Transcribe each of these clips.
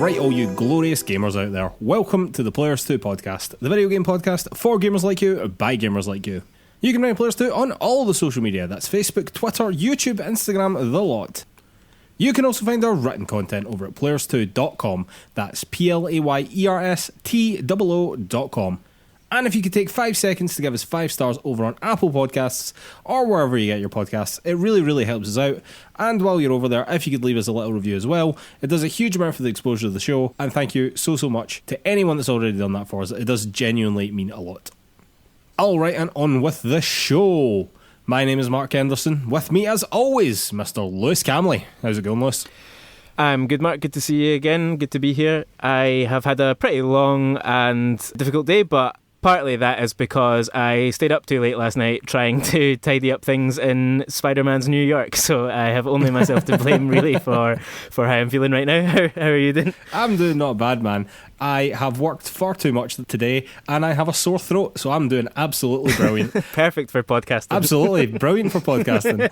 Right, all you glorious gamers out there, welcome to the PlayersToo Podcast, the video game podcast for gamers like you, by gamers like you. You can find PlayersToo on all the social media, that's Facebook, Twitter, YouTube, Instagram, the lot. You can also find our written content over at PlayersToo.com, that's PlayerStoo.com. And if you could take 5 seconds to give us 5 stars over on Apple Podcasts or wherever you get your podcasts, it really helps us out. And while you're over there, if you could leave us a little review as well, it does a huge amount for the exposure of the show. And thank you so much to anyone that's already done that for us. It does genuinely mean a lot. Alright, and on with the show. My name is Mark Henderson. With me, as always, Mr. Lewis Camley. How's it going, Lewis? I'm good, Mark. Good to see you again. Good to be here. I have had a pretty long and difficult day, but partly that is because I stayed up too late last night trying to tidy up things in Spider-Man's New York, so I have only myself to blame really for how I'm feeling right now. How are you doing? I'm doing not bad, man. I have worked far too much today and I have a sore throat, so I'm doing absolutely brilliant. Perfect for podcasting. Absolutely, brilliant for podcasting.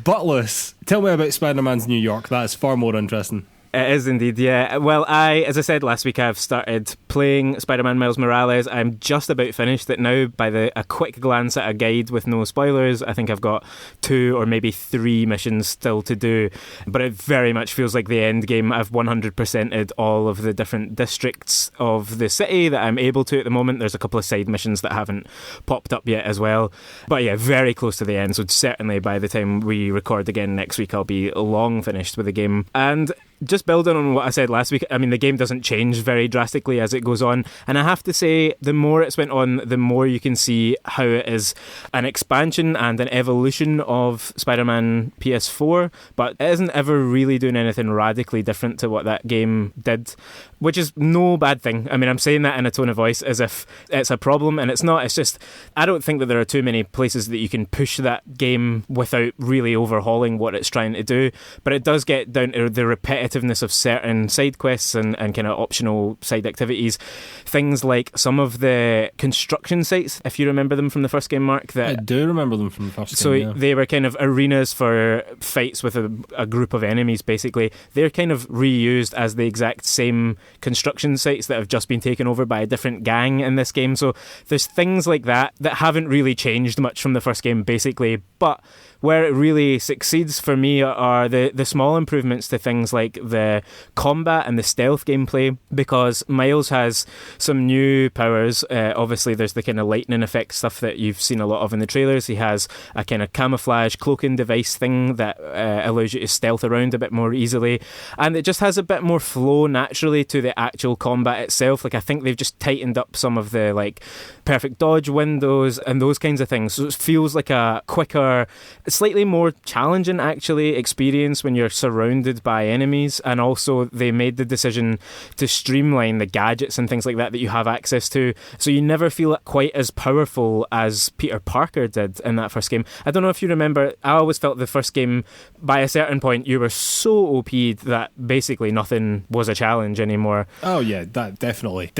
But Lewis, tell me about Spider-Man's New York. That is far more interesting. It is indeed, yeah. Well, as I said last week, I've started playing Spider-Man Miles Morales. I'm just about finished it now by a quick glance at a guide with no spoilers. I think I've got 2 or maybe 3 missions still to do, but it very much feels like the end game. I've 100%ed all of the different districts of the city that I'm able to at the moment. There's a couple of side missions that haven't popped up yet as well. But yeah, very close to the end, so certainly by the time we record again next week, I'll be long finished with the game. And just building on what I said last week, I mean, the game doesn't change very drastically as it goes on. And I have to say, the more it's went on, the more you can see how it is an expansion and an evolution of Spider-Man PS4, but it isn't ever really doing anything radically different to what that game did, which is no bad thing. I mean, I'm saying that in a tone of voice as if it's a problem, and it's not. It's just, I don't think that there are too many places that you can push that game without really overhauling what it's trying to do, but it does get down to the repetitiveness of certain side quests and kind of optional side activities. Things like some of the construction sites, if you remember them from the first game, Mark. I do remember them from the first game, So yeah. They were kind of arenas for fights with a group of enemies, basically. They're kind of reused as the exact same construction sites that have just been taken over by a different gang in this game. So there's things like that haven't really changed much from the first game, basically, but where it really succeeds for me are the small improvements to things like the combat and the stealth gameplay, because Miles has some new powers. Obviously, there's the kind of lightning effect stuff that you've seen a lot of in the trailers. He has a kind of camouflage cloaking device thing that allows you to stealth around a bit more easily, and it just has a bit more flow naturally to the actual combat itself. Like, I think they've just tightened up some of the like perfect dodge windows and those kinds of things, so it feels like a quicker, slightly more challenging actually experience when you're surrounded by enemies. And also they made the decision to streamline the gadgets and things like that you have access to, so you never feel quite as powerful as Peter Parker did in that first game. I don't know if you remember, I always felt the first game, by a certain point you were so OP'd that basically nothing was a challenge anymore. Oh yeah, that definitely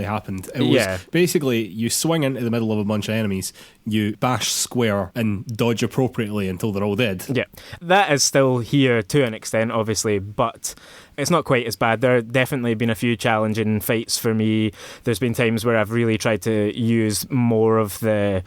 happened. It was basically you swing into the middle of a bunch of enemies, you bash square and dodge appropriately until they're all dead. Yeah, that is still here to an extent, obviously, but it's not quite as bad. There have definitely been a few challenging fights for me. There's been times where I've really tried to use more of a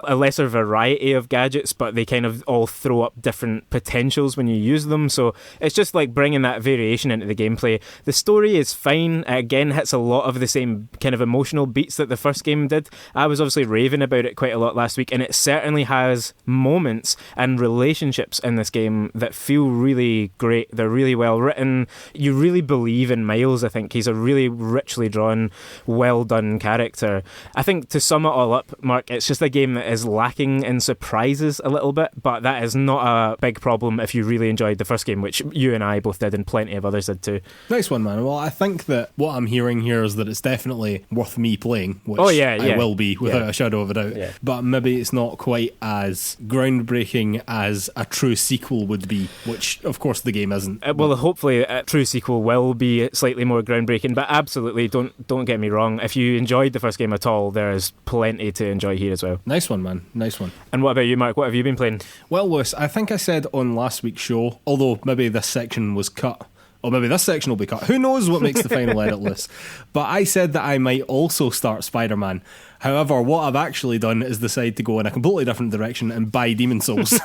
lesser variety of gadgets, but they kind of all throw up different potentials when you use them. So it's just like bringing that variation into the gameplay. The story is fine. It again hits a lot of the same kind of emotional beats that the first game did. I was obviously raving about it quite a lot last week, and it certainly has moments and relationships in this game that feel really great. They're really well written. You really believe in Miles. I think he's a really richly drawn, well done character. I think to sum it all up, Mark, it's just a game that is lacking in surprises a little bit, but that is not a big problem if you really enjoyed the first game, which you and I both did and plenty of others did too. Nice one, man. Well, I think that what I'm hearing here is that it's definitely worth me playing, which I will be without a shadow of a doubt. Yeah. But maybe it's not quite as groundbreaking as a true sequel would be, which of course the game isn't. Well, hopefully a true sequel will be slightly more groundbreaking, but absolutely don't get me wrong, if you enjoyed the first game at all, there is plenty to enjoy here as well. Nice one, man. Nice one. And what about you, Mark? What have you been playing? Well, Lewis, I think I said on last week's show, although maybe this section was cut or maybe this section will be cut. Who knows what makes the final edit list? But I said that I might also start Spider-Man. However, what I've actually done is decide to go in a completely different direction and buy Demon Souls.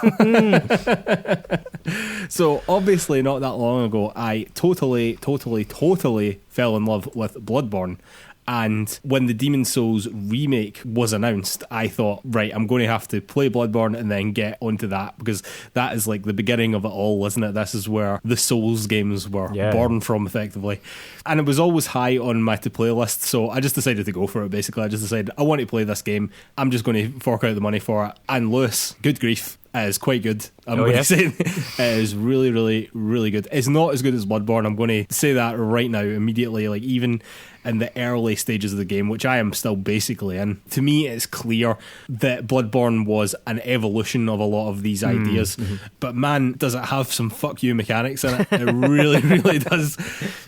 So obviously not that long ago, I totally fell in love with Bloodborne. And when the Demon Souls remake was announced, I thought, right, I'm going to have to play Bloodborne and then get onto that, because that is like the beginning of it all, isn't it? This is where the Souls games were born from, effectively. And it was always high on my to-play list, so I just decided to go for it, basically. I just decided, I want to play this game. I'm just going to fork out the money for it. And Lewis, good grief, it is quite good. I'm going to say it is really, really, really good. It's not as good as Bloodborne. I'm going to say that right now, immediately. Like, even in the early stages of the game, which I am still basically in, to me it's clear that Bloodborne was an evolution of a lot of these ideas. But man, does it have some fuck you mechanics in it. It really, really does.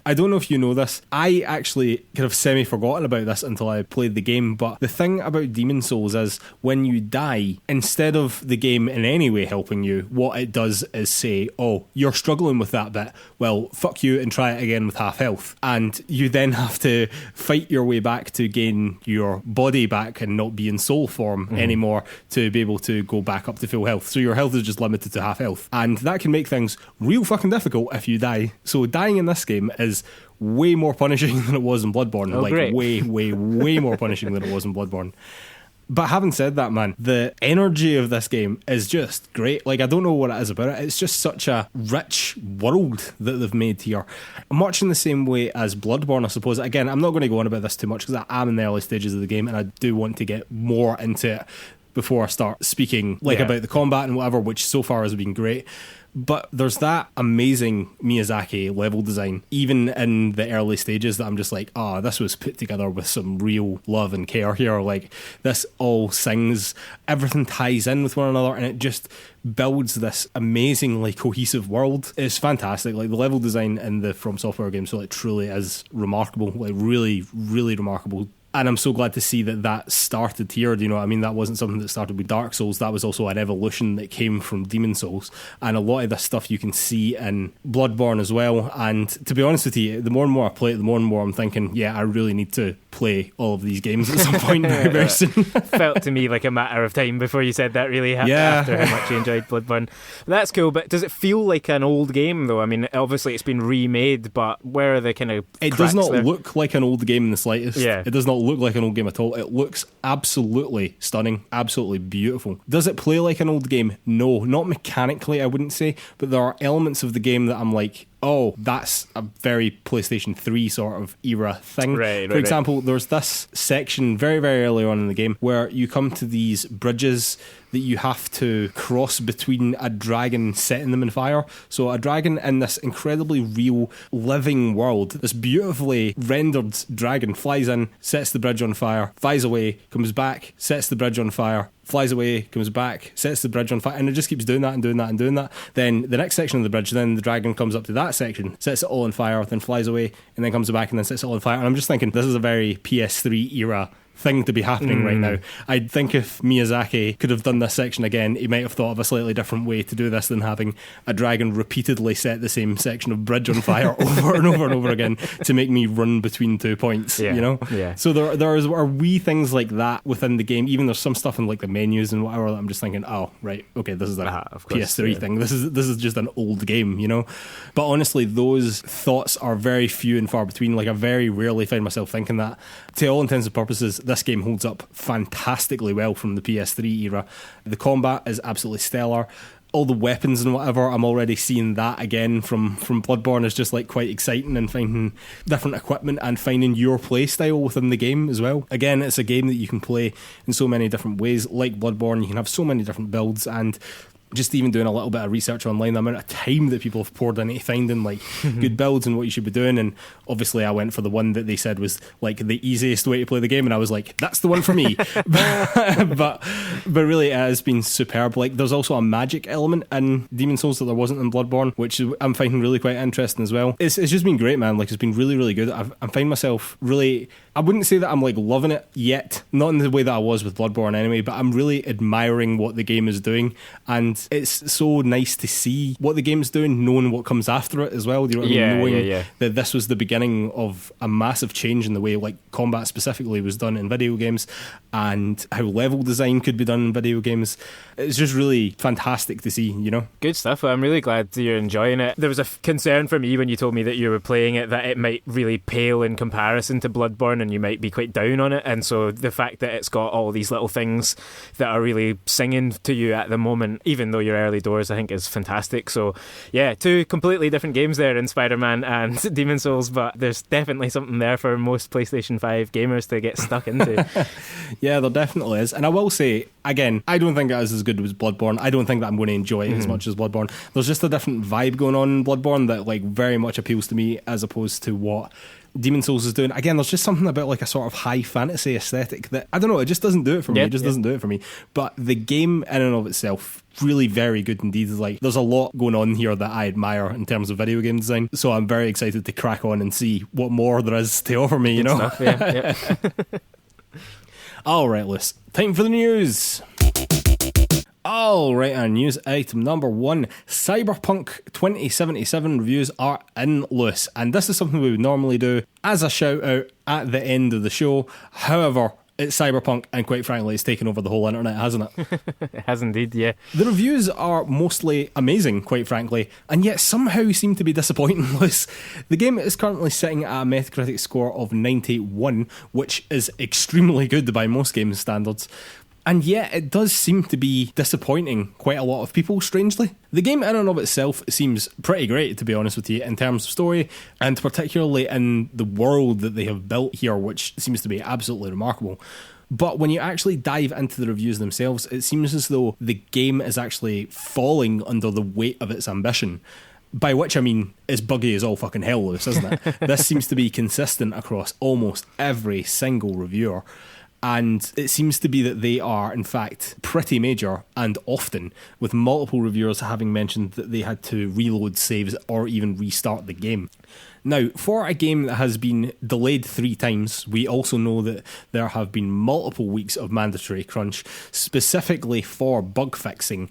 I don't know if you know this. I actually kind of semi-forgotten about this until I played the game, but the thing about Demon Souls is when you die, instead of the game in any way helping you, what it does is say, oh, you're struggling with that bit, well, fuck you and try it again with half health. And you then have to fight your way back to gain your body back and not be in soul form anymore to be able to go back up to full health. So your health is just limited to half health. And that can make things real fucking difficult if you die. So dying in this game is way more punishing than it was in Bloodborne. Way more punishing than it was in Bloodborne. But having said that, man, the energy of this game is just great. Like, I don't know what it is about it. It's just such a rich world that they've made here. Much in the same way as Bloodborne, I suppose. Again, I'm not going to go on about this too much because I am in the early stages of the game and I do want to get more into it before I start speaking about the combat and whatever, which so far has been great. But there's that amazing Miyazaki level design, even in the early stages, that I'm just like, this was put together with some real love and care here. Like, this all sings, everything ties in with one another, and it just builds this amazingly cohesive world. It's fantastic. Like, the level design in the From Software games, so it truly is remarkable. Like, really, really remarkable. And I'm so glad to see that started here. You know what I mean? That wasn't something that started with Dark Souls. That was also an evolution that came from Demon Souls. And a lot of this stuff you can see in Bloodborne as well. And to be honest with you, the more and more I play it, the more and more I'm thinking, I really need to play all of these games at some point very soon. Felt to me like a matter of time before you said that, really, after how much you enjoyed Bloodborne. That's cool, but does it feel like an old game, though? I mean, obviously it's been remade, but where are the kind of It does not there? look like an old game in the slightest. It does not look like an old game at all. It looks absolutely stunning, absolutely beautiful. Does it play like an old game? No, not mechanically, I wouldn't say, but there are elements of the game that I'm like, oh, that's a very PlayStation 3 sort of era thing. For example, there's this section very, very early on in the game where you come to these bridges that you have to cross between a dragon setting them in fire. So a dragon in this incredibly real living world, this beautifully rendered dragon flies in, sets the bridge on fire, flies away, comes back, sets the bridge on fire, flies away, comes back, sets the bridge on fire, and it just keeps doing that and doing that and doing that. Then the next section of the bridge, then the dragon comes up to that section, sets it all on fire, then flies away, and then comes back and then sets it all on fire. And I'm just thinking, this is a very PS3 era thing to be happening right now. I think if Miyazaki could have done this section again, he might have thought of a slightly different way to do this than having a dragon repeatedly set the same section of bridge on fire over and over and over again to make me run between 2 points, you know? So there are wee things like that within the game. Even there's some stuff in like the menus and whatever that I'm just thinking, oh, right, okay, this is a PS3 thing. This is just an old game, you know? But honestly, those thoughts are very few and far between. Like, I very rarely find myself thinking that. To all intents and purposes, this game holds up fantastically well from the PS3 era. The combat is absolutely stellar. All the weapons and whatever, I'm already seeing that again from Bloodborne is just like quite exciting, and finding different equipment and finding your play style within the game as well. Again, it's a game that you can play in so many different ways. Like Bloodborne, you can have so many different builds, and just even doing a little bit of research online, the amount of time that people have poured into finding like good builds and what you should be doing. And obviously I went for the one that they said was like the easiest way to play the game, and I was like, that's the one for me. but really it has been superb. Like, there's also a magic element in Demon Souls that there wasn't in Bloodborne, which I'm finding really quite interesting as well. It's just been great, man. Like, it's been really, really good. I'm finding myself really, I wouldn't say that I'm like loving it yet, not in the way that I was with Bloodborne anyway, but I'm really admiring what the game is doing. And and it's so nice to see what the game's doing, knowing what comes after it as well. Do you know what I mean? Knowing that this was the beginning of a massive change in the way like combat specifically was done in video games, and how level design could be done in video games. It's just really fantastic to see, you know? Good stuff. Well, I'm really glad that you're enjoying it. There was a concern for me when you told me that you were playing it that it might really pale in comparison to Bloodborne and you might be quite down on it, and so the fact that it's got all these little things that are really singing to you at the moment, even though you're early doors, I think is fantastic. So yeah, two completely different games there in Spider-Man and Demon's Souls, but there's definitely something there for most PlayStation 5 gamers to get stuck into. Yeah, there definitely is. And I will say, again, I don't think it is as good as Bloodborne. I don't think that I'm going to enjoy it as much as Bloodborne. There's just a different vibe going on in Bloodborne that like very much appeals to me as opposed to what Demon's Souls is doing. Again, there's just something about like a sort of high fantasy aesthetic that, I don't know, it just doesn't do it for me. It just doesn't do it for me. But the game in and of itself, really very good indeed. Like, there's a lot going on here that I admire in terms of video game design. So I'm very excited to crack on and see what more there is to offer me, you know? Stuff, yeah. All right, Liz. Time for the news. All right, our news item number 1. Cyberpunk 2077 reviews are in, Lewis. And this is something we would normally do as a shout out at the end of the show. However, it's Cyberpunk, and quite frankly, it's taken over the whole internet, hasn't it? It has indeed, yeah. The reviews are mostly amazing, quite frankly, and yet somehow seem to be disappointing, Lewis. The game is currently sitting at a Metacritic score of 91, which is extremely good by most game standards. And yet it does seem to be disappointing quite a lot of people, strangely. The game in and of itself seems pretty great, to be honest with you, in terms of story, and particularly in the world that they have built here, which seems to be absolutely remarkable. But when you actually dive into the reviews themselves, it seems as though the game is actually falling under the weight of its ambition. By which I mean, it's buggy as all fucking hell, Lewis, isn't it? This seems to be consistent across almost every single reviewer. And it seems to be that they are, in fact, pretty major and often, with multiple reviewers having mentioned that they had to reload saves or even restart the game. Now, for a game that has been delayed 3 times, we also know that there have been multiple weeks of mandatory crunch, specifically for bug fixing.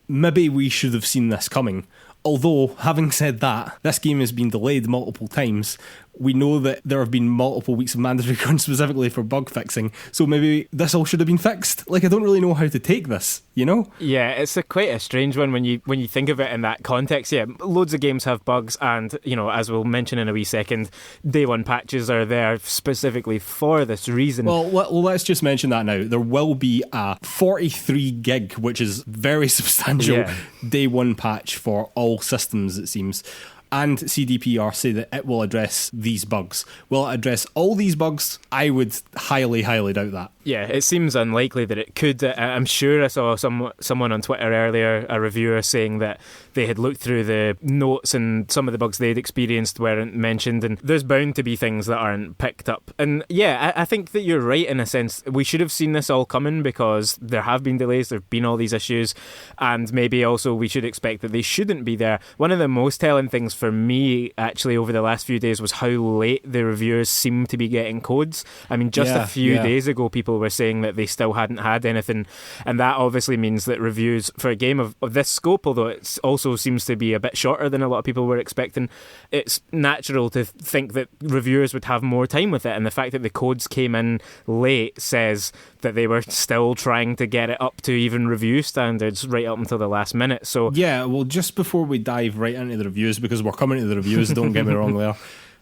Maybe we should have seen this coming. Although, having said that, this game has been delayed multiple times. We know that there have been multiple weeks of mandatory crunch specifically for bug fixing, so maybe this all should have been fixed. Like, I don't really know how to take this, you know? Yeah, it's quite a strange one when you think of it in that context. Yeah, loads of games have bugs, and, you know, as we'll mention in a wee second, day one patches are there specifically for this reason. Well, let's just mention that now. There will be a 43 gig, which is very substantial, day one patch for all systems, it seems. And CDPR say that it will address these bugs. Will it address all these bugs? I would highly, highly doubt that. Yeah, it seems unlikely that it could. I'm sure I saw someone on Twitter earlier, a reviewer, saying that they had looked through the notes and some of the bugs they'd experienced weren't mentioned, and there's bound to be things that aren't picked up. And yeah, I think that you're right in a sense. We should have seen this all coming because there have been delays, there have been all these issues, and maybe also we should expect that they shouldn't be there. One of the most telling things for me, actually, over the last few days was how late the reviewers seem to be getting codes. I mean, just a few days ago, people were saying that they still hadn't had anything, and that obviously means that reviews for a game of this scope, although it also seems to be a bit shorter than a lot of people were expecting, it's natural to think that reviewers would have more time with it, and the fact that the codes came in late says that they were still trying to get it up to even review standards right up until the last minute. So yeah, well, just before we dive right into the reviews, because we're coming to the reviews, don't get me wrong there,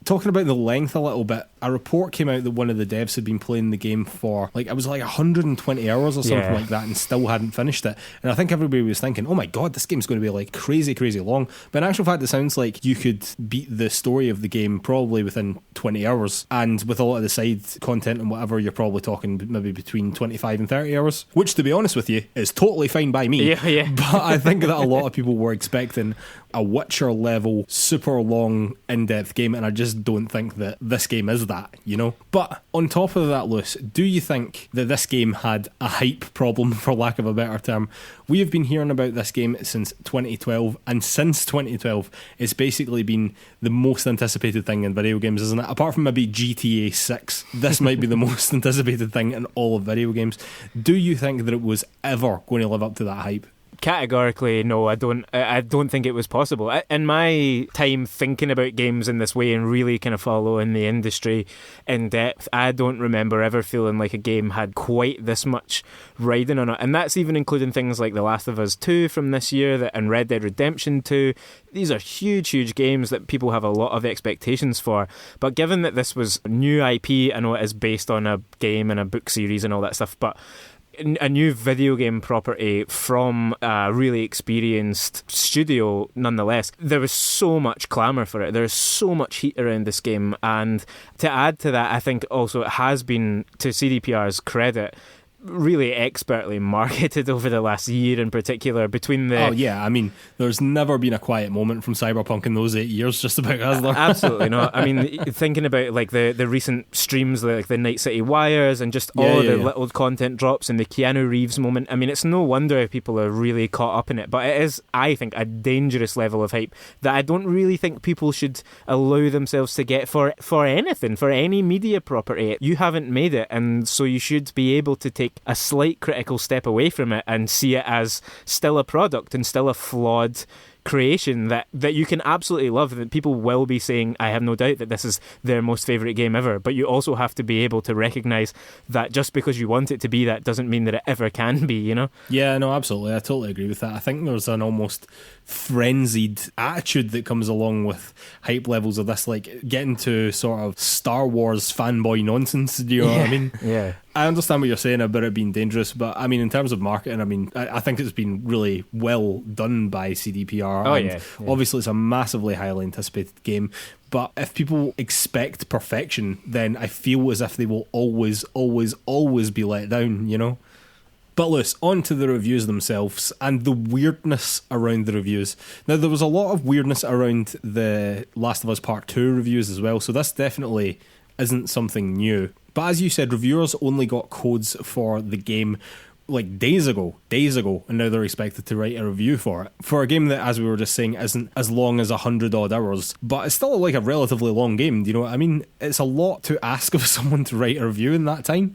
talking about the length a little bit, a report came out that one of the devs had been playing the game for it was like 120 hours or something like that, and still hadn't finished it. And I think everybody was thinking, oh my god, this game's going to be like crazy, crazy long. But in actual fact, it sounds like you could beat the story of the game probably within 20 hours. And with a lot of the side content and whatever, you're probably talking maybe between 25 and 30 hours, which, to be honest with you, is totally fine by me. Yeah. But I think that a lot of people were expecting a Witcher level, super long, in-depth game, and I just don't think that this game is that, you know? But on top of that, Lewis, do you think that this game had a hype problem, for lack of a better term? We have been hearing about this game since 2012, and since 2012, it's basically been the most anticipated thing in video games, isn't it? Apart from maybe GTA 6, this might be the most anticipated thing in all of video games. Do you think that it was ever going to live up to that hype? categorically, no, I don't think it was possible. In my time thinking about games in this way and really kind of following the industry in depth, I don't remember ever feeling like a game had quite this much riding on it. And that's even including things like The Last of Us 2 from this year and Red Dead Redemption 2. These are huge games that people have a lot of expectations for. But given that this was new IP, I know it is based on a game and a book series and all that stuff, but a new video game property from a really experienced studio nonetheless, there was so much clamour for it. There's so much heat around this game, and to add to that, I think also it has been, to CDPR's credit, really expertly marketed over the last year in particular between the... Oh yeah, I mean, there's never been a quiet moment from Cyberpunk in those 8 years, just about, has there? Absolutely not. I mean, thinking about like the recent streams, like the Night City Wires and just all the little content drops and the Keanu Reeves moment, I mean, it's no wonder people are really caught up in it, but it is, I think, a dangerous level of hype that I don't really think people should allow themselves to get for anything, for any media property. You haven't made it, and so you should be able to take a slight critical step away from it and see it as still a product and still a flawed creation that you can absolutely love, that people will be saying, I have no doubt that this is their most favourite game ever, but you also have to be able to recognise that just because you want it to be that doesn't mean that it ever can be, you know? Yeah, no, absolutely. I totally agree with that. I think there's an almost frenzied attitude that comes along with hype levels of this, like getting to sort of Star Wars fanboy nonsense, do you know what I mean? Yeah. I understand what you're saying about it being dangerous, but I mean, in terms of marketing, I mean, I think it's been really well done by CDPR. Obviously, it's a massively highly anticipated game, but if people expect perfection, then I feel as if they will always be let down, you know? But Lewis, on to the reviews themselves and the weirdness around the reviews. Now, there was a lot of weirdness around the Last of Us Part 2 reviews as well, so this definitely isn't something new. But as you said, reviewers only got codes for the game like days ago, and now they're expected to write a review for it. For a game that, as we were just saying, isn't as long as 100 odd hours, but it's still like a relatively long game, do you know what I mean? It's a lot to ask of someone to write a review in that time.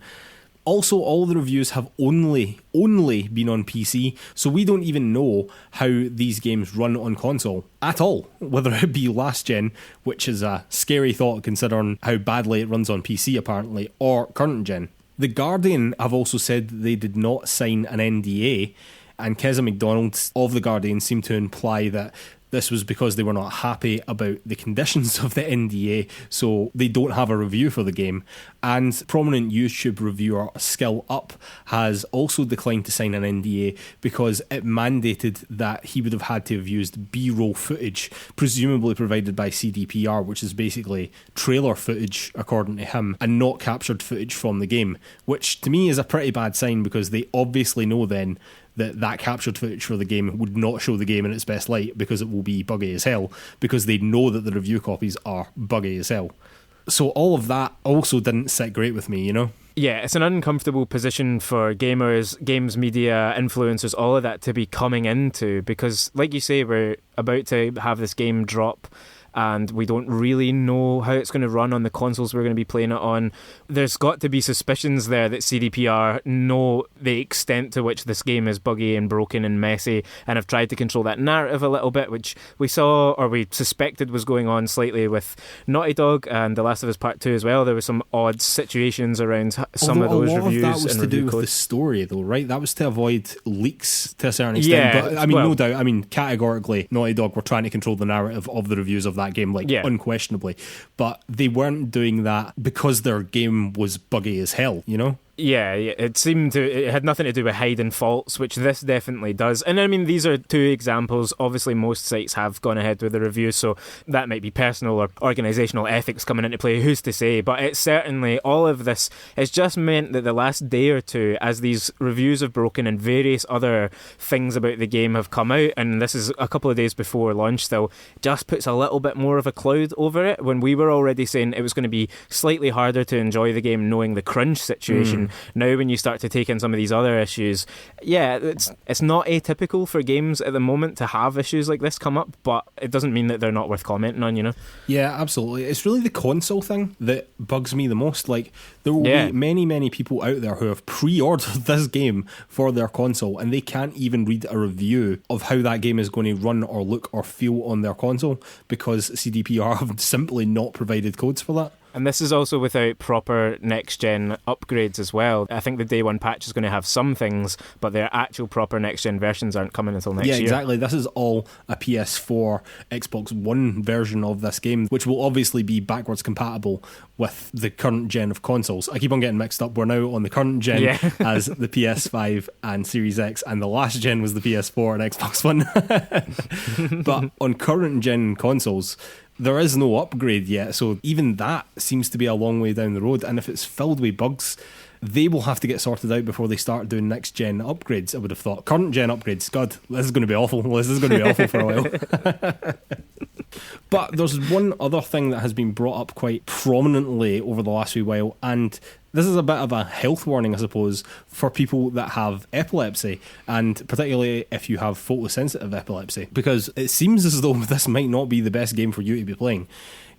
Also, all the reviews have only been on PC, so we don't even know how these games run on console at all, whether it be last gen, which is a scary thought considering how badly it runs on PC apparently, or current gen. The Guardian have also said that they did not sign an NDA, and Keza McDonald of The Guardian seemed to imply that this was because they were not happy about the conditions of the NDA, so they don't have a review for the game. And prominent YouTube reviewer Skill Up has also declined to sign an NDA because it mandated that he would have had to have used B-roll footage, presumably provided by CDPR, which is basically trailer footage, according to him, and not captured footage from the game, which to me is a pretty bad sign because they obviously know then that captured footage for the game would not show the game in its best light because it will be buggy as hell, because they know that the review copies are buggy as hell. So all of that also didn't sit great with me, you know? Yeah, it's an uncomfortable position for gamers, games media, influencers, all of that to be coming into, because like you say, we're about to have this game drop and we don't really know how it's going to run on the consoles we're going to be playing it on. There's got to be suspicions there that CDPR know the extent to which this game is buggy and broken and messy, and have tried to control that narrative a little bit, which we saw, or we suspected was going on slightly with Naughty Dog and The Last of Us Part 2 as well. There were some odd situations around some of those reviews. Although a lot of that was to do with the story though, right? That was to avoid leaks to a certain extent. Yeah, but I mean, no doubt, I mean, categorically, Naughty Dog were trying to control the narrative of the reviews of that game, like unquestionably, but they weren't doing that because their game was buggy as hell, you know? Yeah, it had nothing to do with hiding faults, which this definitely does. And I mean, these are two examples. Obviously, most sites have gone ahead with the review, so that might be personal or organisational ethics coming into play, who's to say? But it's certainly, all of this has just meant that the last day or two, as these reviews have broken and various other things about the game have come out, and this is a couple of days before launch still, just puts a little bit more of a cloud over it, when we were already saying it was going to be slightly harder to enjoy the game knowing the crunch situation And now when you start to take in some of these other issues, it's not atypical for games at the moment to have issues like this come up, but it doesn't mean that they're not worth commenting on, you know? Yeah, absolutely. It's really the console thing that bugs me the most. Like, there will be many people out there who have pre-ordered this game for their console, and they can't even read a review of how that game is going to run or look or feel on their console because CDPR have simply not provided codes for that. And this is also without proper next-gen upgrades as well. I think the day one patch is going to have some things, but their actual proper next-gen versions aren't coming until next year. Yeah, exactly. This is all a PS4, Xbox One version of this game, which will obviously be backwards compatible with the current gen of consoles. I keep on getting mixed up. We're now on the current gen as the PS5 and Series X, and the last gen was the PS4 and Xbox One. But on current gen consoles, there is no upgrade yet, so even that seems to be a long way down the road. And if it's filled with bugs, they will have to get sorted out before they start doing next gen upgrades, I would have thought. Current gen upgrades, God, this is going to be awful. This is going to be awful for a while. But there's one other thing that has been brought up quite prominently over the last wee while, and this is a bit of a health warning, I suppose, for people that have epilepsy, and particularly if you have photosensitive epilepsy, because it seems as though this might not be the best game for you to be playing.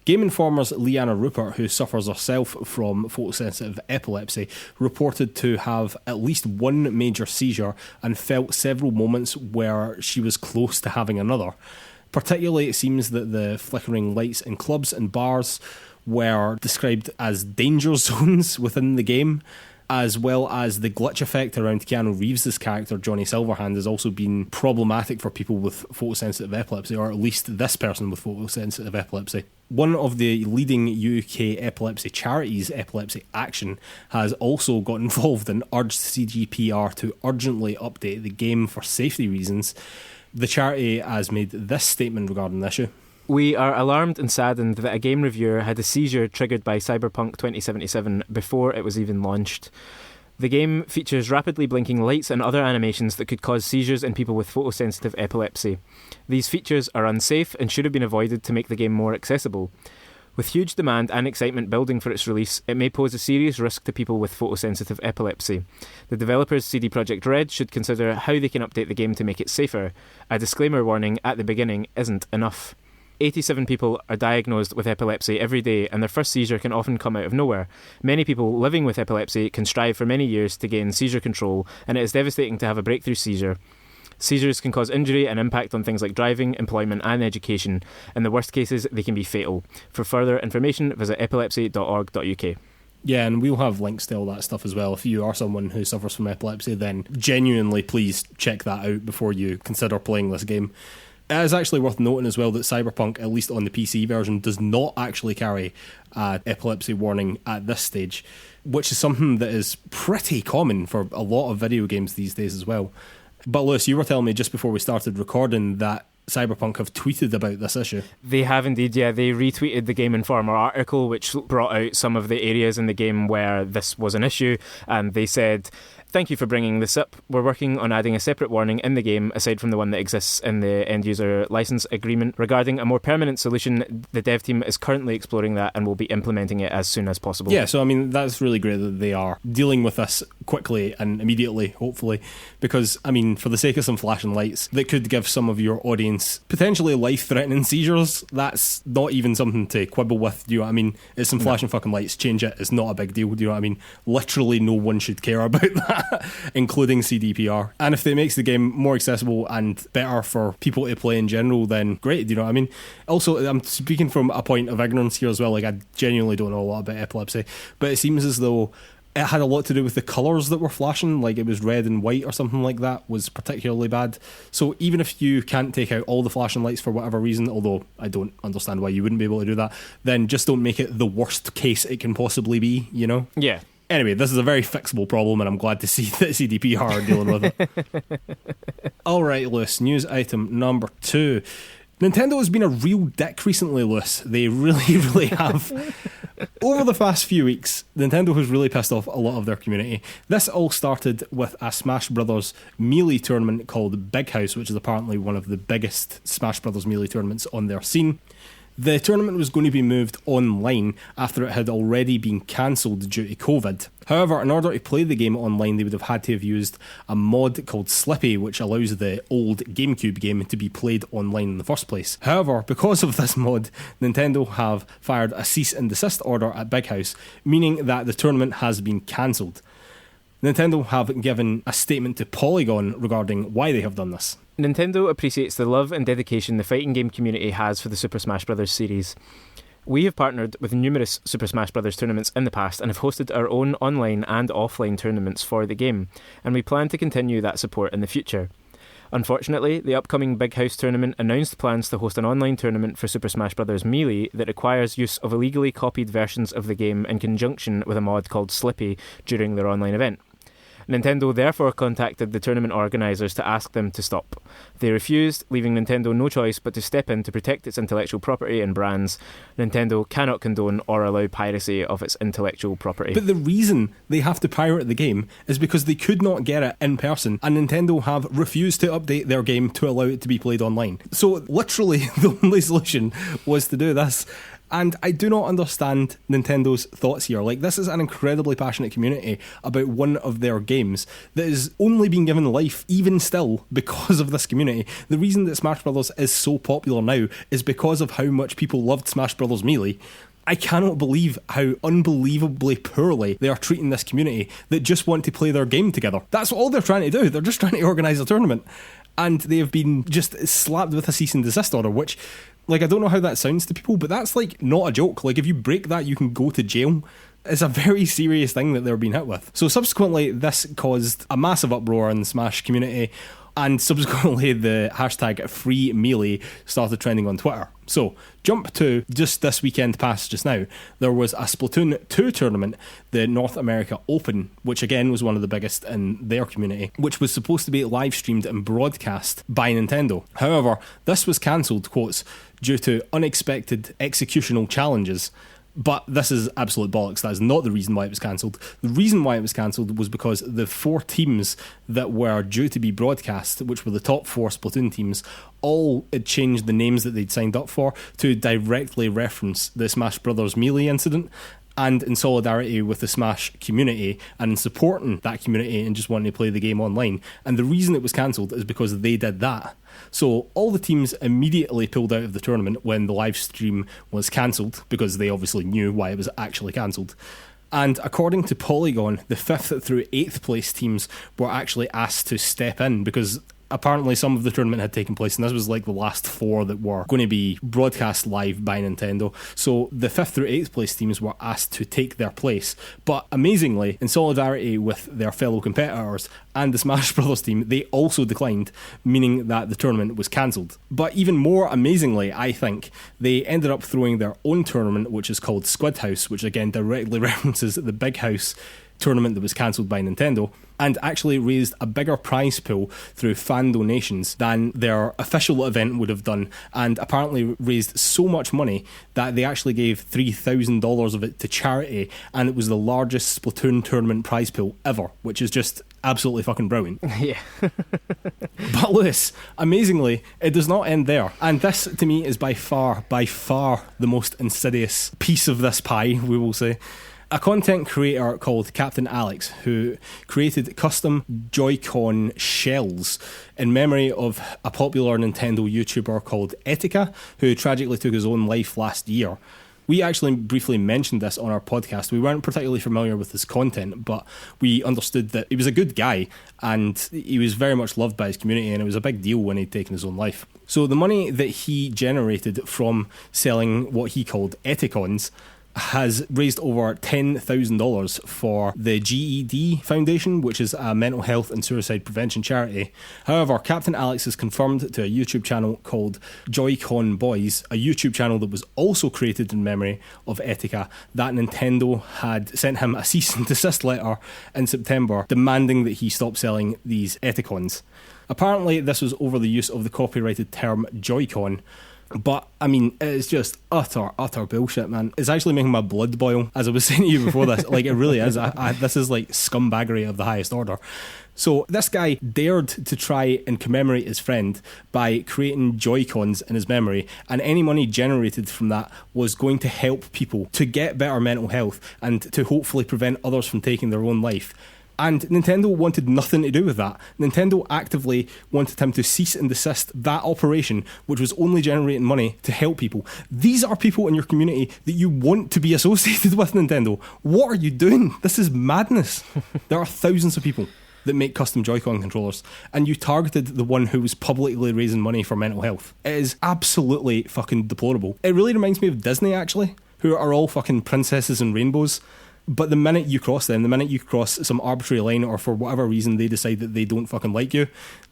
Game Informer's Leanna Rupert, who suffers herself from photosensitive epilepsy, reported to have at least one major seizure and felt several moments where she was close to having another. Particularly, it seems that the flickering lights in clubs and bars were described as danger zones within the game, as well as the glitch effect around Keanu Reeves' character, Johnny Silverhand, has also been problematic for people with photosensitive epilepsy, or at least this person with photosensitive epilepsy. One of the leading UK epilepsy charities, Epilepsy Action, has also got involved and urged CGPR to urgently update the game for safety reasons. The charity has made this statement regarding the issue. We are alarmed and saddened that a game reviewer had a seizure triggered by Cyberpunk 2077 before it was even launched. The game features rapidly blinking lights and other animations that could cause seizures in people with photosensitive epilepsy. These features are unsafe and should have been avoided to make the game more accessible. With huge demand and excitement building for its release, it may pose a serious risk to people with photosensitive epilepsy. The developers CD Projekt Red should consider how they can update the game to make it safer. A disclaimer warning at the beginning isn't enough. 87 people are diagnosed with epilepsy every day, and their first seizure can often come out of nowhere. Many people living with epilepsy can strive for many years to gain seizure control, and it is devastating to have a breakthrough seizure. Seizures can cause injury and impact on things like driving, employment and education. In the worst cases, they can be fatal. For further information, visit epilepsy.org.uk. Yeah, and we'll have links to all that stuff as well. If you are someone who suffers from epilepsy, then genuinely please check that out before you consider playing this game. It is actually worth noting as well that Cyberpunk, at least on the PC version, does not actually carry an epilepsy warning at this stage, which is something that is pretty common for a lot of video games these days as well. But Lewis, you were telling me just before we started recording that Cyberpunk have tweeted about this issue. They have indeed, yeah. They retweeted the Game Informer article, which brought out some of the areas in the game where this was an issue, and they said, "Thank you for bringing this up. We're working on adding a separate warning in the game, aside from the one that exists in the end-user license agreement. Regarding a more permanent solution, the dev team is currently exploring that and will be implementing it as soon as possible." Yeah, so I mean, that's really great that they are dealing with this quickly and immediately, hopefully, because, I mean, for the sake of some flashing lights that could give some of your audience potentially life-threatening seizures, that's not even something to quibble with, do you know what I mean? It's some flashing fucking lights, change it, it's not a big deal, do you know what I mean? Literally no one should care about that, including CDPR. And if it makes the game more accessible and better for people to play in general, then great, do you know what I mean? Also, I'm speaking from a point of ignorance here as well, like I genuinely don't know a lot about epilepsy, but it seems as though it had a lot to do with the colours that were flashing, like it was red and white or something like that was particularly bad. So even if you can't take out all the flashing lights for whatever reason, although I don't understand why you wouldn't be able to do that, then just don't make it the worst case it can possibly be, you know? Yeah. Anyway, this is a very fixable problem, and I'm glad to see that CDPR are dealing with it. Alright, Lewis, news item number 2. Nintendo has been a real dick recently, Lewis. They really have. Over the past few weeks, Nintendo has really pissed off a lot of their community. This all started with a Smash Brothers Melee tournament called Big House, which is apparently one of the biggest Smash Brothers Melee tournaments on their scene. The tournament was going to be moved online after it had already been cancelled due to COVID. However, in order to play the game online, they would have had to have used a mod called Slippy, which allows the old GameCube game to be played online in the first place. However, because of this mod, Nintendo have fired a cease and desist order at Big House, meaning that the tournament has been cancelled. Nintendo have given a statement to Polygon regarding why they have done this. Nintendo appreciates the love and dedication the fighting game community has for the Super Smash Bros. Series. We have partnered with numerous Super Smash Bros. Tournaments in the past and have hosted our own online and offline tournaments for the game, and we plan to continue that support in the future. Unfortunately, the upcoming Big House tournament announced plans to host an online tournament for Super Smash Bros. Melee that requires use of illegally copied versions of the game in conjunction with a mod called Slippy during their online event. Nintendo therefore contacted the tournament organisers to ask them to stop. They refused, leaving Nintendo no choice but to step in to protect its intellectual property and brands. Nintendo cannot condone or allow piracy of its intellectual property. But the reason they have to pirate the game is because they could not get it in person, and Nintendo have refused to update their game to allow it to be played online. So literally the only solution was to do this. And I do not understand Nintendo's thoughts here. Like, this is an incredibly passionate community about one of their games that is only being given life, even still, because of this community. The reason that Smash Bros. Is so popular now is because of how much people loved Smash Bros. Melee. I cannot believe how unbelievably poorly they are treating this community that just want to play their game together. That's all they're trying to do. They're just trying to organise a tournament. And they have been just slapped with a cease and desist order, which, like, I don't know how that sounds to people, but that's, like, not a joke. Like, if you break that, you can go to jail. It's a very serious thing that they're being hit with. So subsequently, this caused a massive uproar in the Smash community, and subsequently the hashtag #FreeMelee started trending on Twitter. So, jump to just this weekend past just now, there was a Splatoon 2 tournament, the North America Open, which again was one of the biggest in their community, which was supposed to be live streamed and broadcast by Nintendo. However, this was cancelled, quotes, due to unexpected executional challenges. But this is absolute bollocks. That is not the reason why it was cancelled. The reason why it was cancelled was because the 4 teams that were due to be broadcast, which were the top 4 Splatoon teams, all had changed the names that they'd signed up for to directly reference the Smash Bros. Melee incident. And in solidarity with the Smash community and in supporting that community and just wanting to play the game online. And the reason it was cancelled is because they did that. So all the teams immediately pulled out of the tournament when the live stream was cancelled, because they obviously knew why it was actually cancelled. And according to Polygon, the 5th through 8th place teams were actually asked to step in because apparently some of the tournament had taken place, and this was like the last 4 that were going to be broadcast live by Nintendo. So the 5th through 8th place teams were asked to take their place. But amazingly, in solidarity with their fellow competitors and the Smash Bros. Team, they also declined, meaning that the tournament was cancelled. But even more amazingly, I think, they ended up throwing their own tournament, which is called Squid House, which again directly references the Big House tournament that was cancelled by Nintendo, and actually raised a bigger prize pool through fan donations than their official event would have done, and apparently raised so much money that they actually gave $3,000 of it to charity, and it was the largest Splatoon tournament prize pool ever, which is just absolutely fucking brilliant. Yeah. But Lewis, amazingly, it does not end there, and this to me is by far the most insidious piece of this pie, we will say. A content creator called Captain Alex, who created custom Joy-Con shells in memory of a popular Nintendo YouTuber called Etika, who tragically took his own life last year. We actually briefly mentioned this on our podcast. We weren't particularly familiar with his content, but we understood that he was a good guy and he was very much loved by his community, and it was a big deal when he'd taken his own life. So the money that he generated from selling what he called Etikons has raised over $10,000 for the GED Foundation, which is a mental health and suicide prevention charity. However, Captain Alex has confirmed to a YouTube channel called Joy-Con Boys, a YouTube channel that was also created in memory of Etika, that Nintendo had sent him a cease and desist letter in September demanding that he stop selling these Etikons. Apparently, this was over the use of the copyrighted term Joy-Con. But, I mean, it's just utter bullshit, man. It's actually making my blood boil, as I was saying to you before this. Like, it really is. This is like scumbaggery of the highest order. So this guy dared to try and commemorate his friend by creating Joy-Cons in his memory, and any money generated from that was going to help people to get better mental health and to hopefully prevent others from taking their own life. And Nintendo wanted nothing to do with that. Nintendo actively wanted him to cease and desist that operation, which was only generating money to help people. These are people in your community that you want to be associated with Nintendo. What are you doing? This is madness. There are thousands of people that make custom Joy-Con controllers, and you targeted the one who was publicly raising money for mental health. It is absolutely fucking deplorable. It really reminds me of Disney, actually, who are all fucking princesses and rainbows. But the minute you cross them, the minute you cross some arbitrary line, or for whatever reason they decide that they don't fucking like you,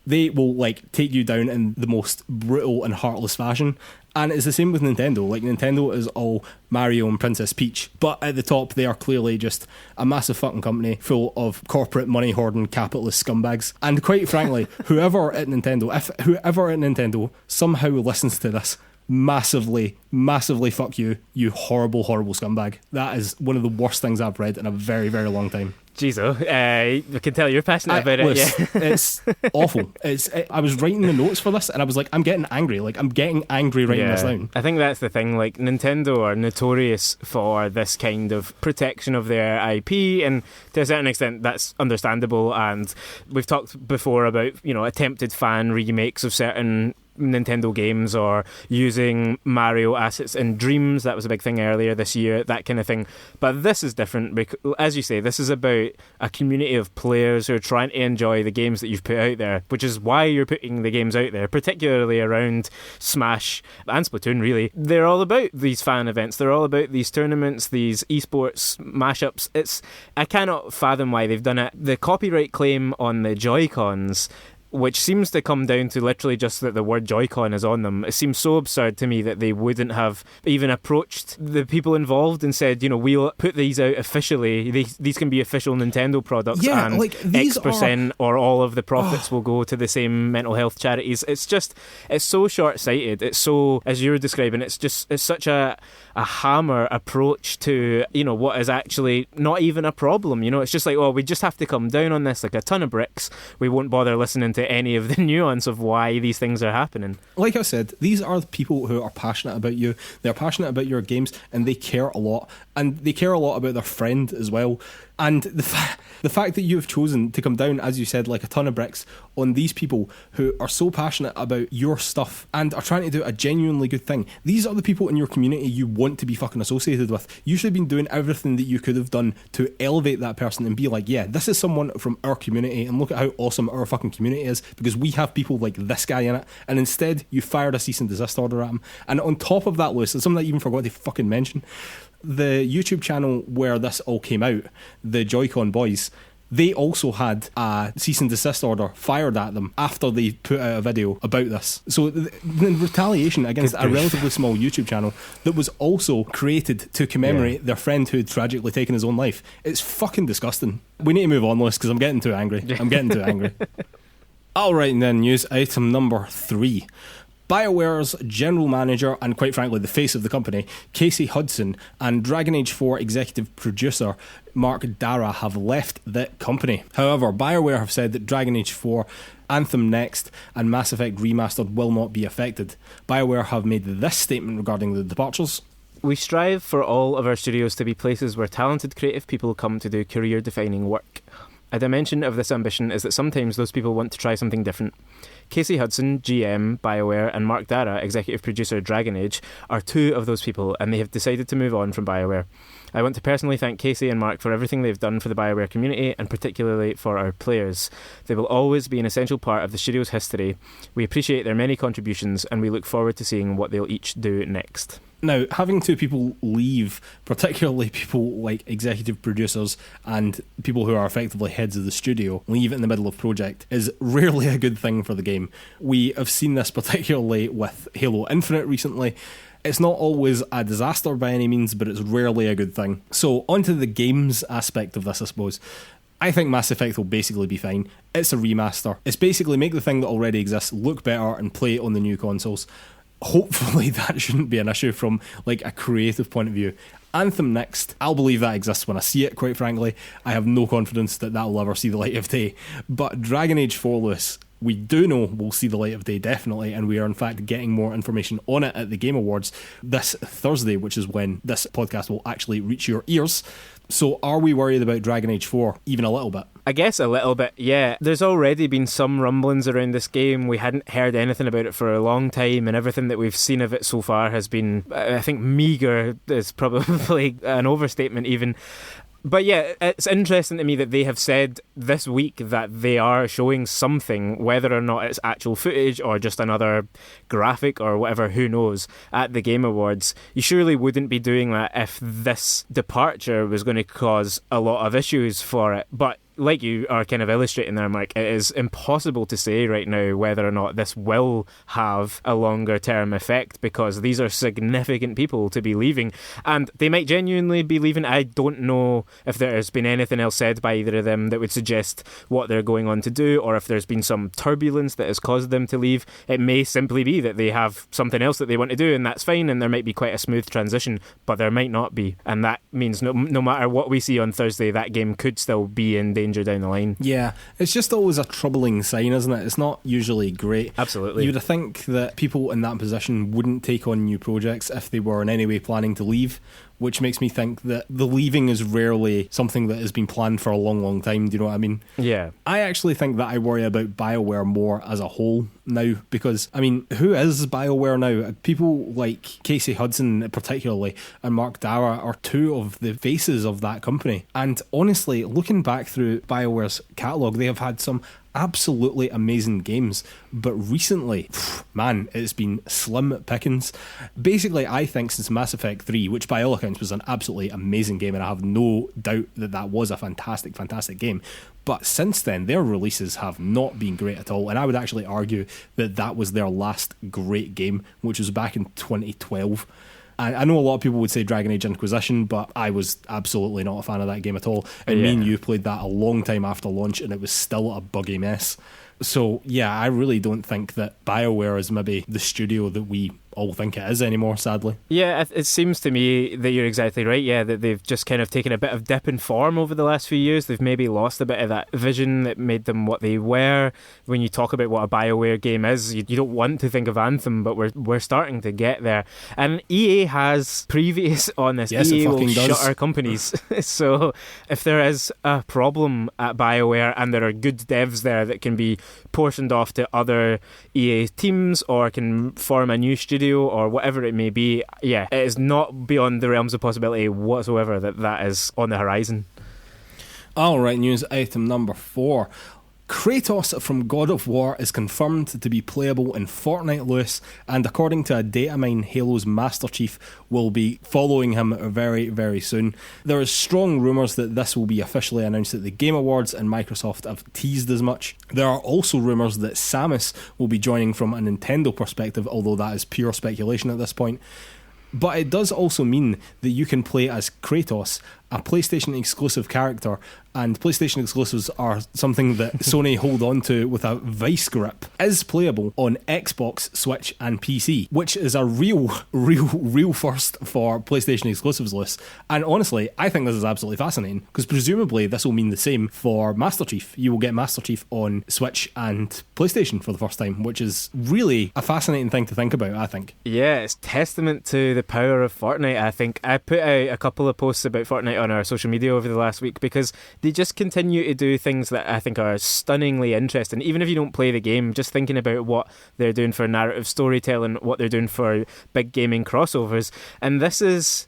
they will like take you down in the most brutal and heartless fashion. And it's the same with Nintendo. Like, Nintendo is all Mario and Princess Peach, but at the top they are clearly just a massive fucking company full of corporate money hoarding capitalist scumbags. And quite frankly, whoever at Nintendo somehow listens to this, massively fuck you, you horrible scumbag. That is one of the worst things I've read in a very, very long time. Jeez, I can tell you're passionate about it. Yeah. It's awful. I was writing the notes for this and I was like, I'm getting angry. Like, I'm getting angry writing this down. I think that's the thing. Like, Nintendo are notorious for this kind of protection of their IP, and to a certain extent that's understandable. And we've talked before about, attempted fan remakes of certain Nintendo games, or using Mario assets in Dreams. That was a big thing earlier this year, that kind of thing. But this is different because, as you say, this is about a community of players who are trying to enjoy the games that you've put out there, which is why you're putting the games out there, particularly around Smash and Splatoon, really. They're all about these fan events. They're all about these tournaments, these esports mashups. I cannot fathom why they've done it. The copyright claim on the Joy-Cons, which seems to come down to literally just that the word Joy-Con is on them. It seems so absurd to me that they wouldn't have even approached the people involved and said, we'll put these out officially. These can be official Nintendo products, and like, X% or all of the profits will go to the same mental health charities. It's so short-sighted. It's so, as you're describing, it's such a hammer approach to, what is actually not even a problem. It's just like, we just have to come down on this like a ton of bricks. We won't bother listening to any of the nuance of why these things are happening. Like I said, these are the people who are passionate about you. They're passionate about your games, and they care a lot. And they care a lot about their friend as well. And the fact that you have chosen to come down, as you said, like a ton of bricks on these people who are so passionate about your stuff and are trying to do a genuinely good thing. These are the people in your community you want to be fucking associated with. You should have been doing everything that you could have done to elevate that person and be like, yeah, this is someone from our community, and look at how awesome our fucking community is because we have people like this guy in it. And instead, you fired a cease and desist order at him. And on top of that, Lewis, it's something that I even forgot to fucking mention. The YouTube channel where this all came out, the Joy-Con boys, they also had a cease and desist order fired at them after they put out a video about this. So the retaliation against a relatively small YouTube channel that was also created to commemorate their friend who had tragically taken his own life. It's fucking disgusting. We need to move on, Lewis, because I'm getting too angry. Alright then, news item number 3. BioWare's general manager and, quite frankly, the face of the company, Casey Hudson, and Dragon Age 4 executive producer Mark Dara have left the company. However, BioWare have said that Dragon Age 4, Anthem Next, and Mass Effect Remastered will not be affected. BioWare have made this statement regarding the departures. We strive for all of our studios to be places where talented creative people come to do career-defining work. A dimension of this ambition is that sometimes those people want to try something different. Casey Hudson, GM, BioWare, and Mark Dara, executive producer Dragon Age, are two of those people, and they have decided to move on from BioWare. I want to personally thank Casey and Mark for everything they've done for the BioWare community, and particularly for our players. They will always be an essential part of the studio's history. We appreciate their many contributions, and we look forward to seeing what they'll each do next. Now, having two people leave, particularly people like executive producers and people who are effectively heads of the studio, leave in the middle of a project is rarely a good thing for the game. We have seen this particularly with Halo Infinite recently. It's not always a disaster by any means, but it's rarely a good thing. So, onto the games aspect of this, I suppose. I think Mass Effect will basically be fine. It's a remaster. It's basically make the thing that already exists look better and play it on the new consoles. hopefully that shouldn't be an issue from like a creative point of view. Anthem next. I'll believe that exists when I see it, quite frankly. I have no confidence that will ever see the light of day. But Dragon Age 4, Lewis, we do know will see the light of day, definitely, and we are in fact getting more information on it at the Game Awards this Thursday, which is when this podcast will actually reach your ears. So are we worried about Dragon Age 4 even a little bit? I guess a little bit, yeah. There's already been some rumblings around this game. We hadn't heard anything about it for a long time, and everything that we've seen of it so far has been, I think, meagre is probably an overstatement even. But yeah, it's interesting to me that they have said this week that they are showing something, whether or not it's actual footage or just another graphic or whatever, who knows, at the Game Awards. You surely wouldn't be doing that if this departure was going to cause a lot of issues for it. But like you are kind of illustrating there, Mark, it is impossible to say right now whether or not this will have a longer term effect, because these are significant people to be leaving, and they might genuinely be leaving. I don't know if there has been anything else said by either of them that would suggest what they're going on to do, or if there's been some turbulence that has caused them to leave. It may simply be that they have something else that they want to do, and that's fine, and there might be quite a smooth transition, but there might not be, and that means no matter what we see on Thursday, that game could still be in danger down the line. Yeah, it's just always a troubling sign, isn't it? It's not usually great. Absolutely. You would think that people in that position wouldn't take on new projects if they were in any way planning to leave, which makes me think that the leaving is rarely something that has been planned for a long, long time. Do you know what I mean? Yeah. I actually think that I worry about BioWare more as a whole now, because, I mean, who is BioWare now? People like Casey Hudson particularly and Mark Dara are two of the faces of that company. And honestly, looking back through BioWare's catalogue, they have had some absolutely amazing games, but recently, man, it's been slim pickings. Basically, I think since Mass Effect 3, which by all accounts was an absolutely amazing game, and I have no doubt that was a fantastic game, but since then their releases have not been great at all, and I would actually argue that was their last great game, which was back in 2012. I know a lot of people would say Dragon Age Inquisition, but I was absolutely not a fan of that game at all. And me and you played that a long time after launch, and it was still a buggy mess. So, yeah, I really don't think that BioWare is maybe the studio that we all think it is anymore, sadly. Yeah, it seems to me that you're exactly right, yeah, that they've just kind of taken a bit of dip in form over the last few years. They've maybe lost a bit of that vision that made them what they were. When you talk about what a BioWare game is, you don't want to think of Anthem, but we're starting to get there. And EA has previous on this. Yes, EA it fucking will does. shutter companies. So if there is a problem at BioWare and there are good devs there that can be portioned off to other EA teams or can form a new studio or whatever it may be, yeah, it is not beyond the realms of possibility whatsoever that is on the horizon. Alright, news item number 4. Kratos from God of War is confirmed to be playable in Fortnite, Lewis, and according to a data mine, Halo's Master Chief will be following him very, very soon. There is strong rumours that this will be officially announced at the Game Awards, and Microsoft have teased as much. There are also rumours that Samus will be joining from a Nintendo perspective, although that is pure speculation at this point. But it does also mean that you can play as Kratos, a PlayStation exclusive character, and PlayStation exclusives are something that Sony hold on to with a vice grip, is playable on Xbox, Switch and PC, which is a real first for PlayStation exclusives list. And honestly, I think this is absolutely fascinating, because presumably this will mean the same for Master Chief. You will get Master Chief on Switch and PlayStation for the first time, which is really a fascinating thing to think about, I think. Yeah, it's testament to the power of Fortnite, I think. I put out a couple of posts about Fortnite on our social media over the last week because they just continue to do things that I think are stunningly interesting. Even if you don't play the game, just thinking about what they're doing for narrative storytelling, what they're doing for big gaming crossovers. And this is